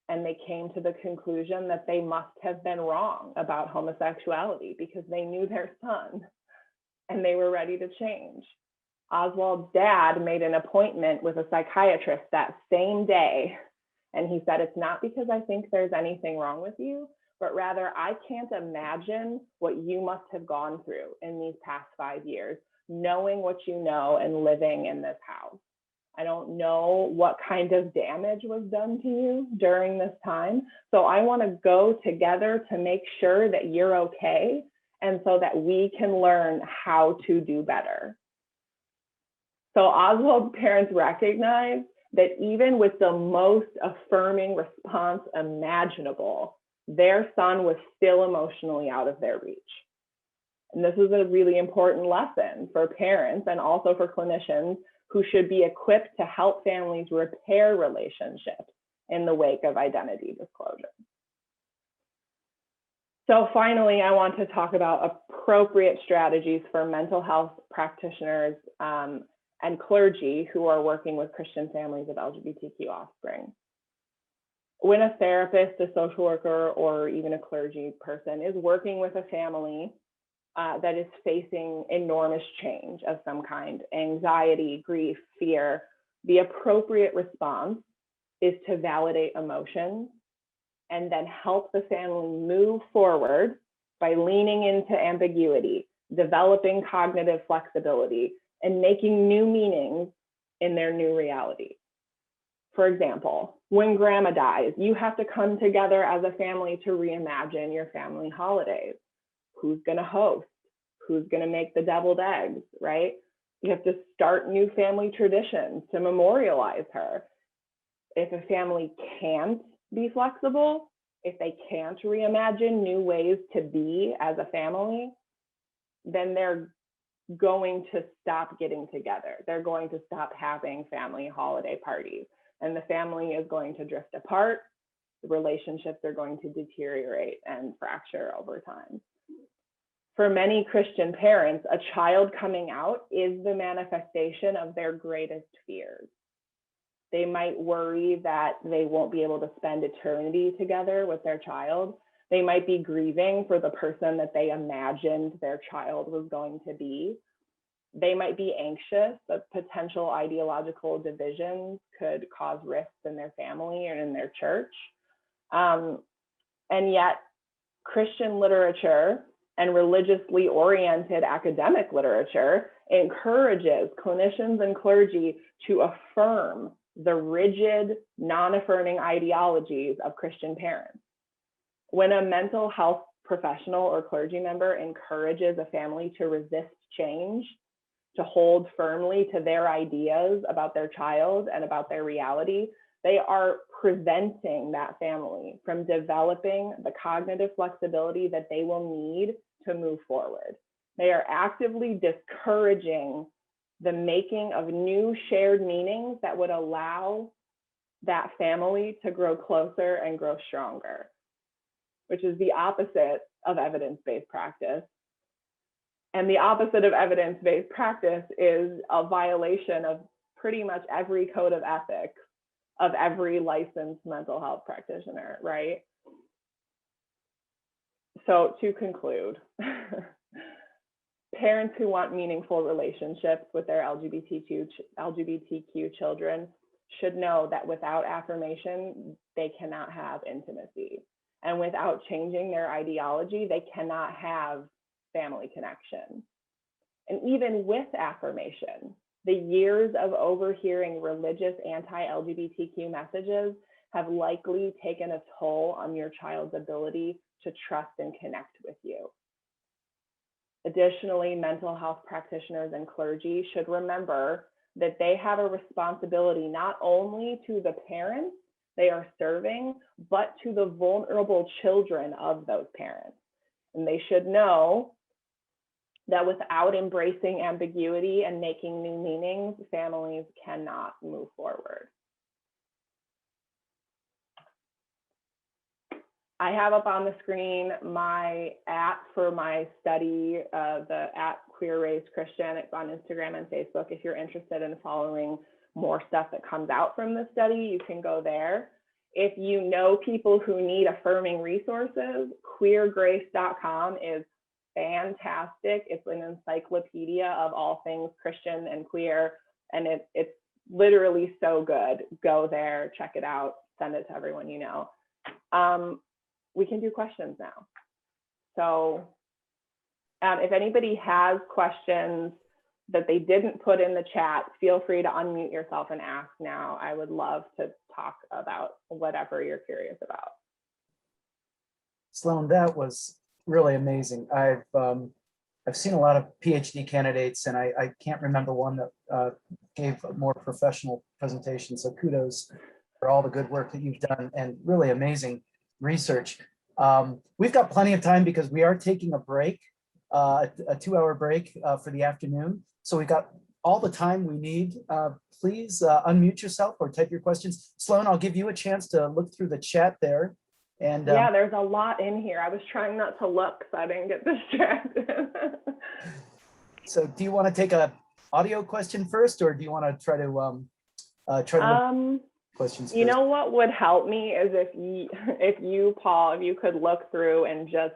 [SPEAKER 2] and they came to the conclusion that they must have been wrong about homosexuality because they knew their son and they were ready to change. Oswald's dad made an appointment with a psychiatrist that same day, and he said, it's not because I think there's anything wrong with you, but rather I can't imagine what you must have gone through in these past 5 years, knowing what you know and living in this house. I don't know what kind of damage was done to you during this time. So I want to go together to make sure that you're okay and so that we can learn how to do better. So Oswald's parents recognized that even with the most affirming response imaginable, their son was still emotionally out of their reach. And this is a really important lesson for parents and also for clinicians who should be equipped to help families repair relationships in the wake of identity disclosure. So finally, I want to talk about appropriate strategies for mental health practitioners and clergy who are working with Christian families of LGBTQ offspring. When a therapist, a social worker, or even a clergy person is working with a family that is facing enormous change of some kind, anxiety, grief, fear, the appropriate response is to validate emotions and then help the family move forward by leaning into ambiguity, developing cognitive flexibility, and making new meanings in their new reality. For example, when grandma dies, you have to come together as a family to reimagine your family holidays. Who's gonna host? Who's gonna make the deviled eggs, right? You have to start new family traditions to memorialize her. If a family can't be flexible, if they can't reimagine new ways to be as a family, then they're going to stop getting together. They're going to stop having family holiday parties, and the family is going to drift apart. The relationships are going to deteriorate and fracture over time. For many Christian parents, a child coming out is the manifestation of their greatest fears. They might worry that they won't be able to spend eternity together with their child. They might be grieving for the person that they imagined their child was going to be. They might be anxious that potential ideological divisions could cause rifts in their family and in their church. And yet, Christian literature and religiously oriented academic literature encourages clinicians and clergy to affirm the rigid, non-affirming ideologies of Christian parents. When a mental health professional or clergy member encourages a family to resist change, to hold firmly to their ideas about their child and about their reality, they are preventing that family from developing the cognitive flexibility that they will need to move forward. They are actively discouraging the making of new shared meanings that would allow that family to grow closer and grow stronger, which is the opposite of evidence-based practice. And the opposite of evidence-based practice is a violation of pretty much every code of ethics of every licensed mental health practitioner, right? So to conclude, parents who want meaningful relationships with their LGBTQ children should know that without affirmation, they cannot have intimacy. And without changing their ideology, they cannot have family connection. And even with affirmation, the years of overhearing religious anti-LGBTQ messages have likely taken a toll on your child's ability to trust and connect with you. Additionally, mental health practitioners and clergy should remember that they have a responsibility not only to the parents they are serving, but to the vulnerable children of those parents. And they should know that without embracing ambiguity and making new meanings, families cannot move forward. I have up on the screen my for my study, the @Queer Raised Christian. It's on Instagram and Facebook. If you're interested in following more stuff that comes out from the study, you can go there. If you know people who need affirming resources, queergrace.com is fantastic. It's an encyclopedia of all things Christian and queer, and it's literally so good. Go there, check it out, send it to everyone you know. We can do questions now. So if anybody has questions that they didn't put in the chat, feel free to unmute yourself and ask now. I would love to talk about whatever you're curious about.
[SPEAKER 1] Sloan, that was really amazing. I've seen a lot of PhD candidates, and I can't remember one that gave a more professional presentation. So kudos for all the good work that you've done and really amazing research. We've got plenty of time because we are taking a break, a 2-hour break for the afternoon. So we've got all the time we need. Please unmute yourself or type your questions. Sloan, I'll give you a chance to look through the chat there. And
[SPEAKER 2] yeah, there's a lot in here. I was trying not to look so I didn't get distracted.
[SPEAKER 1] So do you want to take a audio question first, or do you want to try to look questions first?
[SPEAKER 2] You know what would help me is if you, Paul, if you could look through and just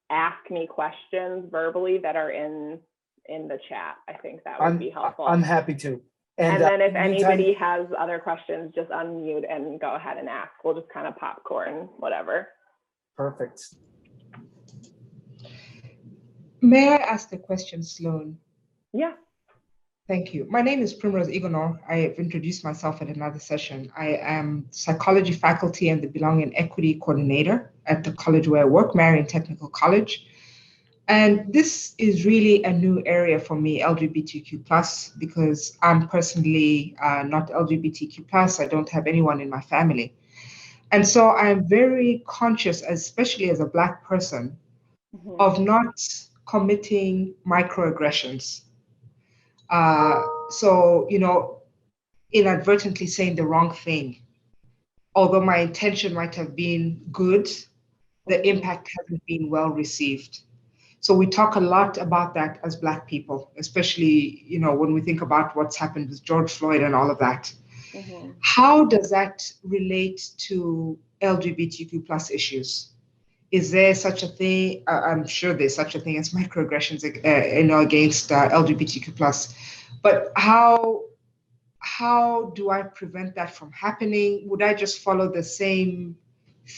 [SPEAKER 2] ask me questions verbally that are in the chat. I think that would be helpful.
[SPEAKER 1] I'm happy to.
[SPEAKER 2] And then if anybody has other questions, just unmute and go ahead and ask. We'll just kind of popcorn, whatever.
[SPEAKER 1] Perfect.
[SPEAKER 3] May I ask a question, Sloan?
[SPEAKER 2] Yeah.
[SPEAKER 3] Thank you. My name is Primrose Igonor. I have introduced myself at another session. I am psychology faculty and the Belonging and Equity Coordinator at the college where I work, Marian Technical College. And this is really a new area for me, LGBTQ+, because I'm personally not LGBTQ+. I don't have anyone in my family. And so I'm very conscious, especially as a Black person, of not committing microaggressions. So, inadvertently saying the wrong thing. Although my intention might have been good, the impact hasn't been well received. So we talk a lot about that as Black people, especially, when we think about what's happened with George Floyd and all of that. How does that relate to LGBTQ+ issues? Is there such a thing? I'm sure there's such a thing as microaggressions, against LGBTQ+. But how do I prevent that from happening? Would I just follow the same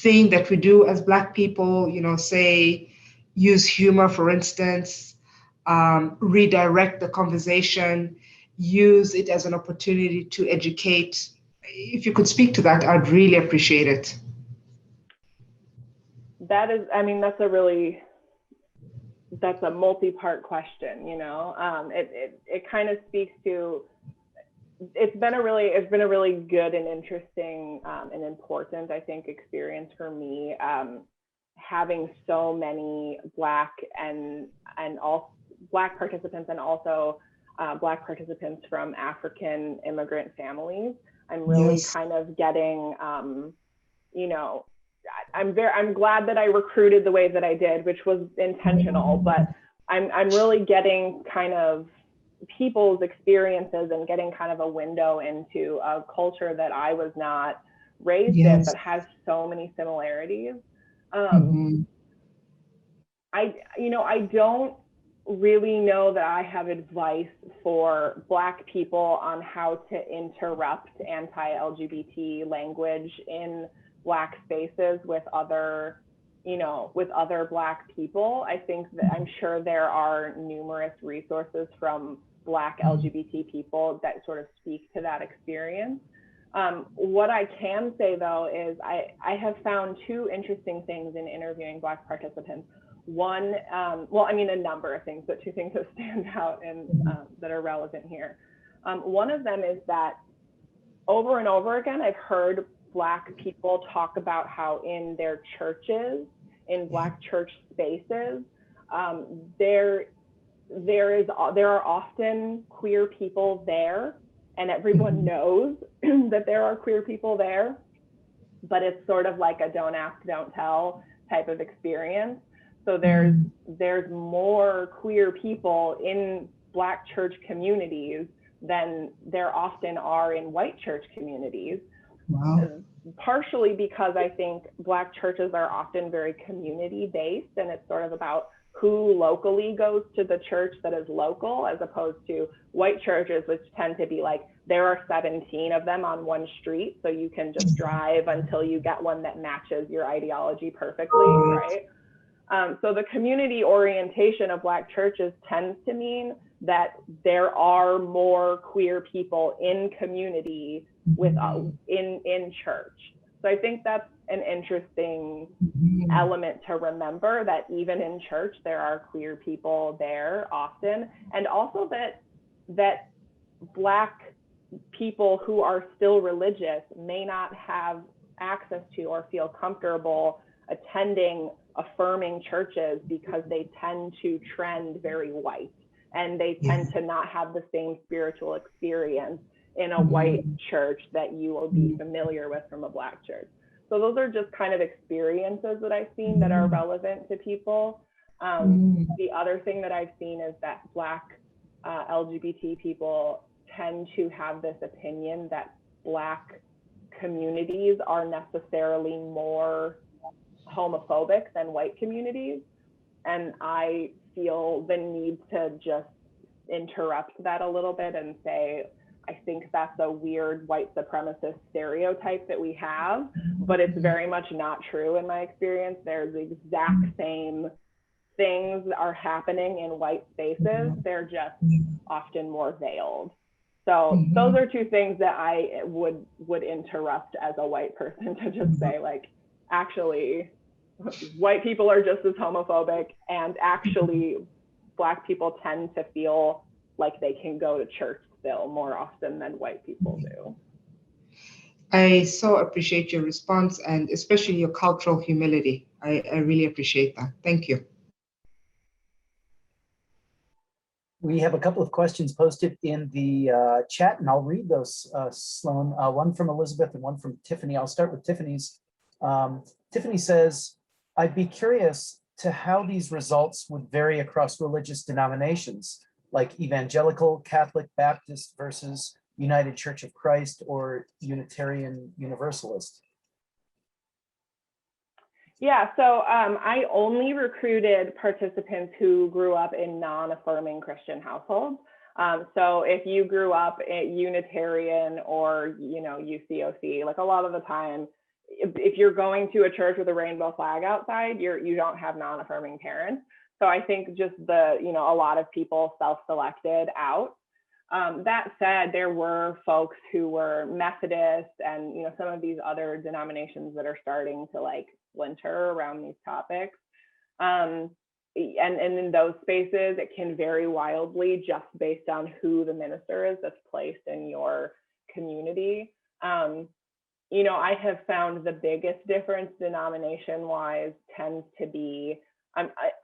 [SPEAKER 3] thing that we do as Black people? Say, use humor, for instance, redirect the conversation, use it as an opportunity to educate. If you could speak to that, I'd really appreciate it.
[SPEAKER 2] That's a multi-part question, it kind of speaks to, it's been a really good and interesting and important, I think, experience for me, having so many Black and all Black participants and also Black participants from African immigrant families. I'm really kind of getting, I'm glad that I recruited the way that I did, which was intentional, but I'm really getting kind of people's experiences and getting kind of a window into a culture that I was not raised in, but has so many similarities. I don't really know that I have advice for Black people on how to interrupt anti-LGBT language in Black spaces with other Black people. I think that I'm sure there are numerous resources from Black LGBT people that sort of speak to that experience. What I can say, though, is I have found two interesting things in interviewing Black participants. One, a number of things, but two things that stand out and that are relevant here. One of them is that over and over again, I've heard Black people talk about how in their churches, in Black church spaces, there are often queer people there, and everyone knows that there are queer people there, but it's sort of like a don't ask, don't tell type of experience. So there's more queer people in Black church communities than there often are in white church communities.
[SPEAKER 3] Wow.
[SPEAKER 2] Partially because I think Black churches are often very community based, and it's sort of about who locally goes to the church that is local, as opposed to white churches, which tend to be like, there are 17 of them on one street, so you can just drive until you get one that matches your ideology perfectly, right? So the community orientation of Black churches tends to mean that there are more queer people in community in church. So I think that's an interesting element to remember, that even in church there are queer people there often, and also that Black people who are still religious may not have access to or feel comfortable attending affirming churches because they tend to trend very white, and they tend to not have the same spiritual experience in a white church that you will be familiar with from a Black church. So those are just kind of experiences that I've seen that are relevant to people. The other thing that I've seen is that Black LGBT people tend to have this opinion that Black communities are necessarily more homophobic than white communities. And I feel the need to just interrupt that a little bit and say, I think that's a weird white supremacist stereotype that we have, but it's very much not true in my experience. There's the exact same things are happening in white spaces. They're just often more veiled. So those are two things that I would interrupt as a white person, to just say, like, actually, white people are just as homophobic, and actually Black people tend to feel like they can go to church still more often than white people do.
[SPEAKER 3] I so appreciate your response, and especially your cultural humility. I really appreciate that. Thank you.
[SPEAKER 1] We have a couple of questions posted in the chat, and I'll read those, Sloan. One from Elizabeth and one from Tiffany. I'll start with Tiffany's. Tiffany says, I'd be curious to how these results would vary across religious denominations, like evangelical, Catholic, Baptist versus United Church of Christ or Unitarian Universalist.
[SPEAKER 2] Yeah, so I only recruited participants who grew up in non-affirming Christian households. So if you grew up at Unitarian or, UCOC, like a lot of the time, if you're going to a church with a rainbow flag outside, you don't have non-affirming parents. So I think just a lot of people self-selected out. That said, there were folks who were Methodist and, some of these other denominations that are starting to like splinter around these topics. And in those spaces, it can vary wildly just based on who the minister is that's placed in your community. I have found the biggest difference denomination-wise tends to be,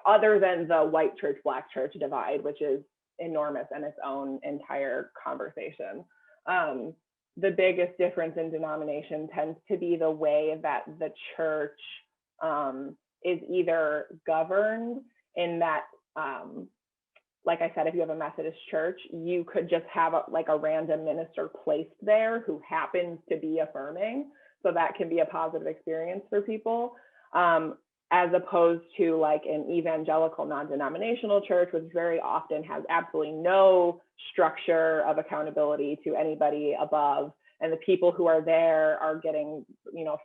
[SPEAKER 2] other than the white church, Black church divide, which is enormous in its own entire conversation. The biggest difference in denomination tends to be the way that the church is either governed, in that, like I said, if you have a Methodist church, you could just have a random minister placed there who happens to be affirming. So that can be a positive experience for people. As opposed to like an evangelical non-denominational church, which very often has absolutely no structure of accountability to anybody above. And the people who are there are getting,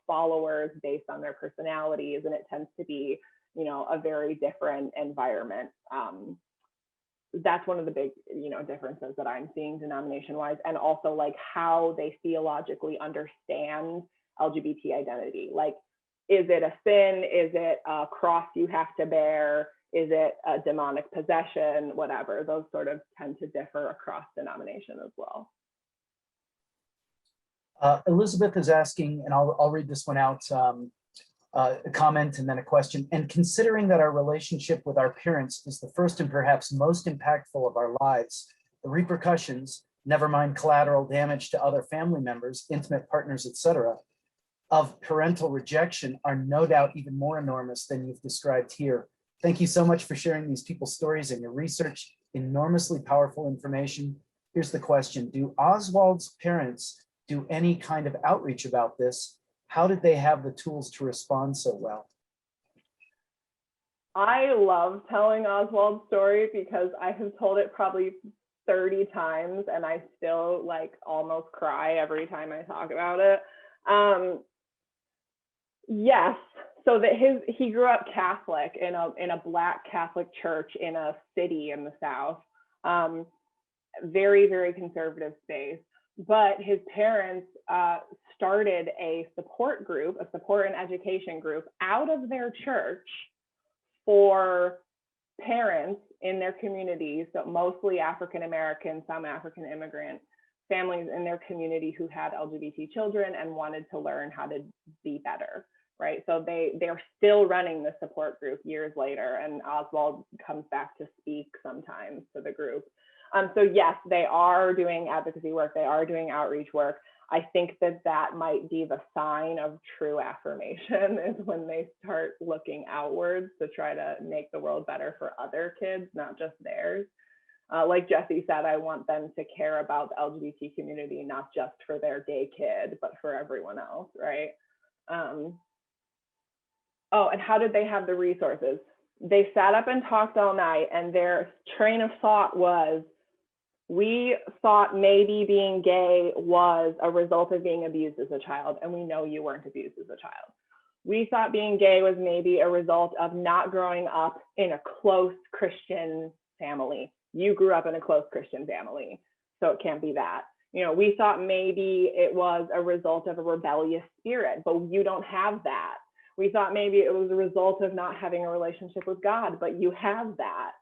[SPEAKER 2] followers based on their personalities. And it tends to be, a very different environment. That's one of the big, differences that I'm seeing denomination-wise, and also like how they theologically understand LGBT identity. Like, is it a sin? Is it a cross you have to bear? Is it a demonic possession? Whatever. Those sort of tend to differ across denomination as well.
[SPEAKER 1] Elizabeth is asking, and I'll read this one out, a comment and then a question. And considering that our relationship with our parents is the first and perhaps most impactful of our lives, the repercussions, never mind collateral damage to other family members, intimate partners, etc., of parental rejection are no doubt even more enormous than you've described here. Thank you so much for sharing these people's stories and your research, enormously powerful information. Here's the question. Do Oswald's parents do any kind of outreach about this? How did they have the tools to respond so well?
[SPEAKER 2] I love telling Oswald's story because I have told it probably 30 times and I still like almost cry every time I talk about it. Yes, so that he grew up Catholic in a Black Catholic church in a city in the South, very, very conservative space. But his parents started a support group, a support and education group out of their church for parents in their communities, so mostly African American, some African immigrant families in their community who had LGBT children and wanted to learn how to be better. Right, so they're still running the support group years later, and Oswald comes back to speak sometimes to the group. So yes, they are doing advocacy work, they are doing outreach work. I think that might be the sign of true affirmation, is when they start looking outwards to try to make the world better for other kids, not just theirs. Like Jesse said, I want them to care about the LGBT community, not just for their gay kid, but for everyone else, right? Oh, and how did they have the resources? They sat up and talked all night, and their train of thought was, we thought maybe being gay was a result of being abused as a child, and we know you weren't abused as a child. We thought being gay was maybe a result of not growing up in a close Christian family. You grew up in a close Christian family, so it can't be that. You know, we thought maybe it was a result of a rebellious spirit, but you don't have that. We thought maybe it was a result of not having a relationship with God, but you have that.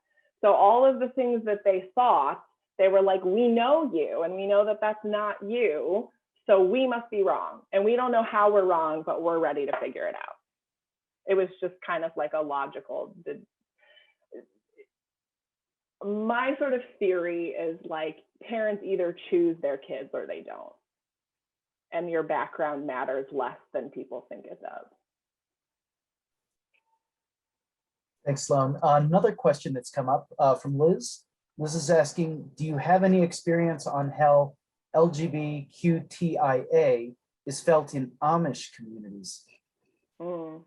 [SPEAKER 2] So all of the things that they thought, they were like, we know you, and we know that that's not you, so we must be wrong. And we don't know how we're wrong, but we're ready to figure it out. It was just kind of like a logical, my sort of theory is like, parents either choose their kids or they don't. And your background matters less than people think it does.
[SPEAKER 1] Thanks, Sloan. Another question that's come up from Liz. Liz is asking, do you have any experience on how LGBTQIA is felt in Amish communities?
[SPEAKER 2] That's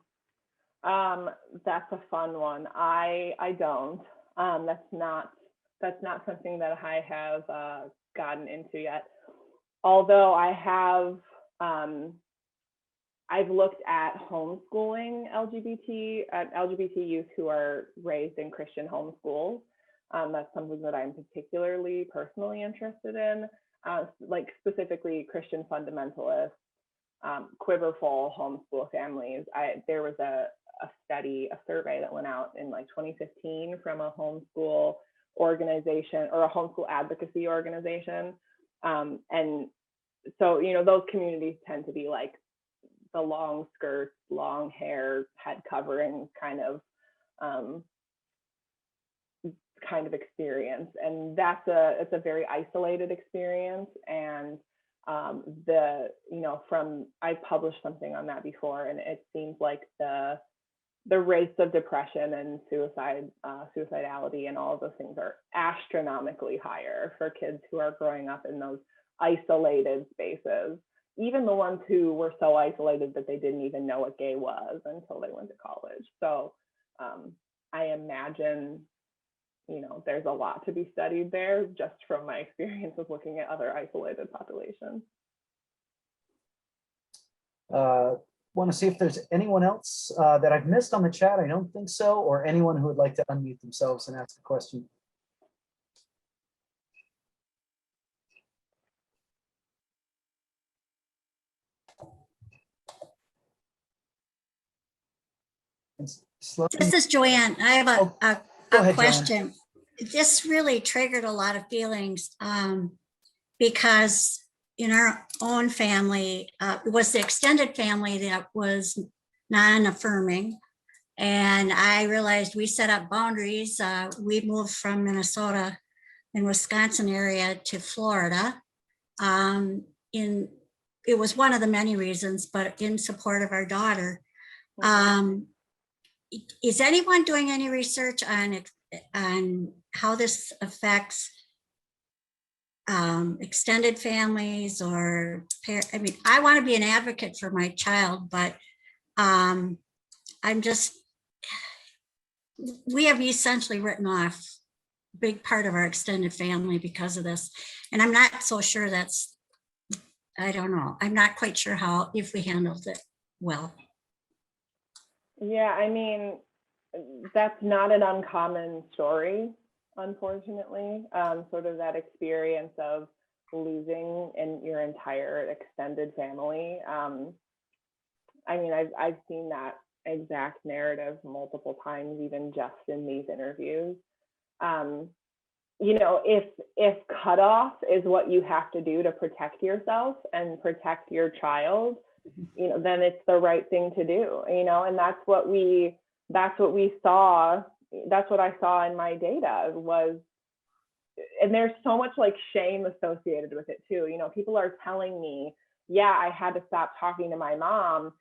[SPEAKER 2] a fun one. I don't. That's not something that I have gotten into yet. Although I have, I've looked at homeschooling LGBT youth who are raised in Christian homeschools. That's something that I'm particularly personally interested in, like specifically Christian fundamentalists, quiverful homeschool families. There was a survey that went out in like 2015 from a homeschool organization or a homeschool advocacy organization. And so, you know, those communities tend to be like the long skirts, long hair, head covering kind of experience. And it's a very isolated experience. And I published something on that before, and it seems like the rates of depression and suicidality and all of those things are astronomically higher for kids who are growing up in those isolated spaces, even the ones who were so isolated that they didn't even know what gay was until they went to college. So I imagine, you know, there's a lot to be studied there just from my experience of looking at other isolated populations.
[SPEAKER 1] Want to see if there's anyone else that I've missed on the chat. I don't think so, or anyone who would like to unmute themselves and ask a question.
[SPEAKER 4] This is Joanne. I have
[SPEAKER 1] Go
[SPEAKER 4] a
[SPEAKER 1] ahead,
[SPEAKER 4] question. This really triggered a lot of feelings because in our own family, it was the extended family that was non-affirming. And I realized we set up boundaries. We moved from Minnesota and Wisconsin area to Florida. It was one of the many reasons, but in support of our daughter. Is anyone doing any research on how this affects extended families or I mean, I want to be an advocate for my child, but we have essentially written off a big part of our extended family because of this. And I'm not so sure I don't know. I'm not quite sure if we handled it well.
[SPEAKER 2] Yeah, I mean, that's not an uncommon story, unfortunately. Sort of that experience of losing in your entire extended family. I mean, I've seen that exact narrative multiple times, even just in these interviews. You know, if cutoff is what you have to do to protect yourself and protect your child, you know, then it's the right thing to do, you know, and that's what we saw. That's what I saw in my data was, and there's so much like shame associated with it too. You know, people are telling me, yeah, I had to stop talking to my mom.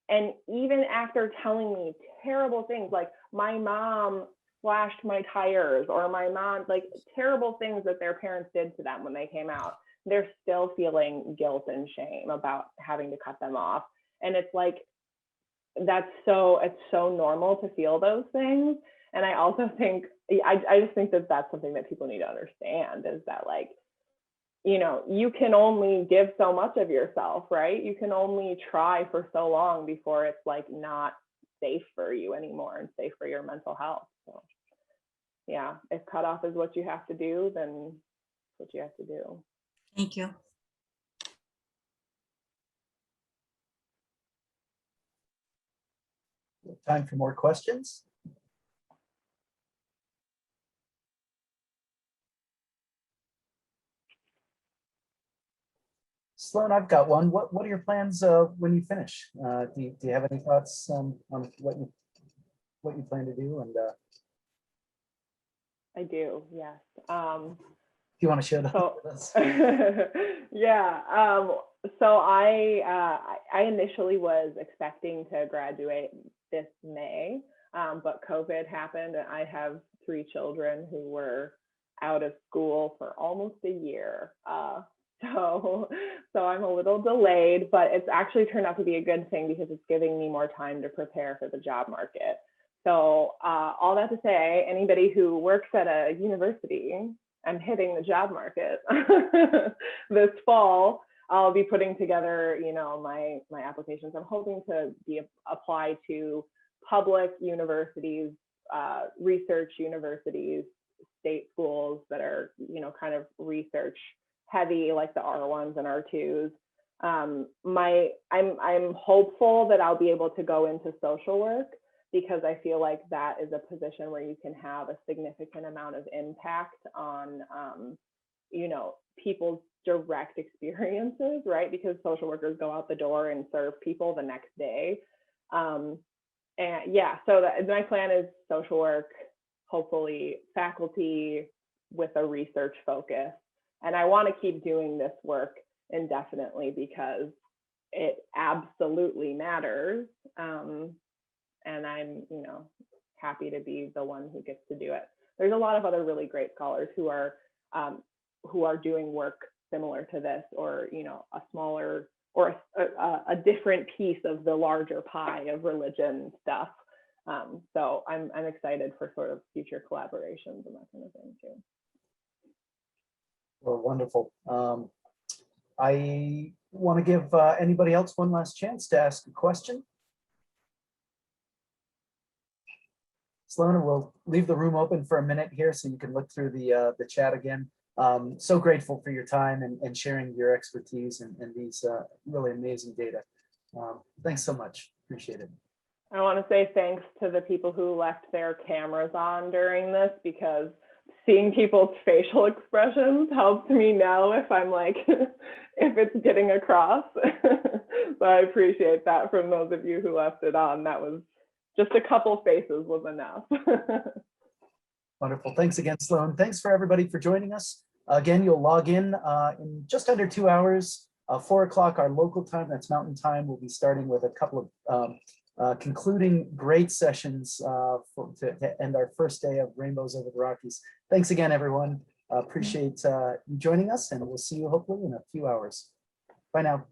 [SPEAKER 2] And even after telling me terrible things, like my mom slashed my tires, or my mom, like terrible things that their parents did to them when they came out. They're still feeling guilt and shame about having to cut them off. And it's like, it's so normal to feel those things. And I also think, I just think that that's something that people need to understand, is that, like, you know, you can only give so much of yourself, right? You can only try for so long before it's like not safe for you anymore and safe for your mental health. So yeah, if cutoff is what you have to do, then it's what you have to do.
[SPEAKER 4] Thank you.
[SPEAKER 1] Time for more questions. Sloan, I've got one. What are your plans when you finish? Do you have any thoughts on what you plan to do? And
[SPEAKER 2] I do, yes.
[SPEAKER 1] if you want to share that with us.
[SPEAKER 2] Yeah. So I initially was expecting to graduate this May, but COVID happened, and I have 3 children who were out of school for almost a year. So I'm a little delayed, but it's actually turned out to be a good thing because it's giving me more time to prepare for the job market. So all that to say, anybody who works at a university, I'm hitting the job market this fall. I'll be putting together, you know, my applications. I'm hoping to apply to public universities, research universities, state schools that are, you know, kind of research heavy, like the R1s and R2s. I'm hopeful that I'll be able to go into social work, because I feel like that is a position where you can have a significant amount of impact on, you know, people's direct experiences, right? Because social workers go out the door and serve people the next day. And yeah, so my plan is social work, hopefully faculty with a research focus. And I want to keep doing this work indefinitely because it absolutely matters. And I'm, you know, happy to be the one who gets to do it. There's a lot of other really great scholars who are doing work similar to this, or, you know, a smaller or a different piece of the larger pie of religion stuff. So I'm excited for sort of future collaborations and that kind of thing too.
[SPEAKER 1] Well, wonderful. I want to give anybody else one last chance to ask a question. Sloan, we'll leave the room open for a minute here so you can look through the chat again. So grateful for your time and sharing your expertise and these really amazing data. Thanks so much. Appreciate it.
[SPEAKER 2] I want to say thanks to the people who left their cameras on during this, because seeing people's facial expressions helps me know if I'm like, if it's getting across. So I appreciate that from those of you who left it on. That was just a couple faces was enough.
[SPEAKER 1] Wonderful. Thanks again, Sloan. Thanks for everybody for joining us. Again, you'll log in just under 2 hours, 4 o'clock our local time, that's Mountain Time. We'll be starting with a couple of concluding great sessions to end our first day of Rainbows Over the Rockies. Thanks again, everyone. Appreciate you joining us, and we'll see you hopefully in a few hours. Bye now.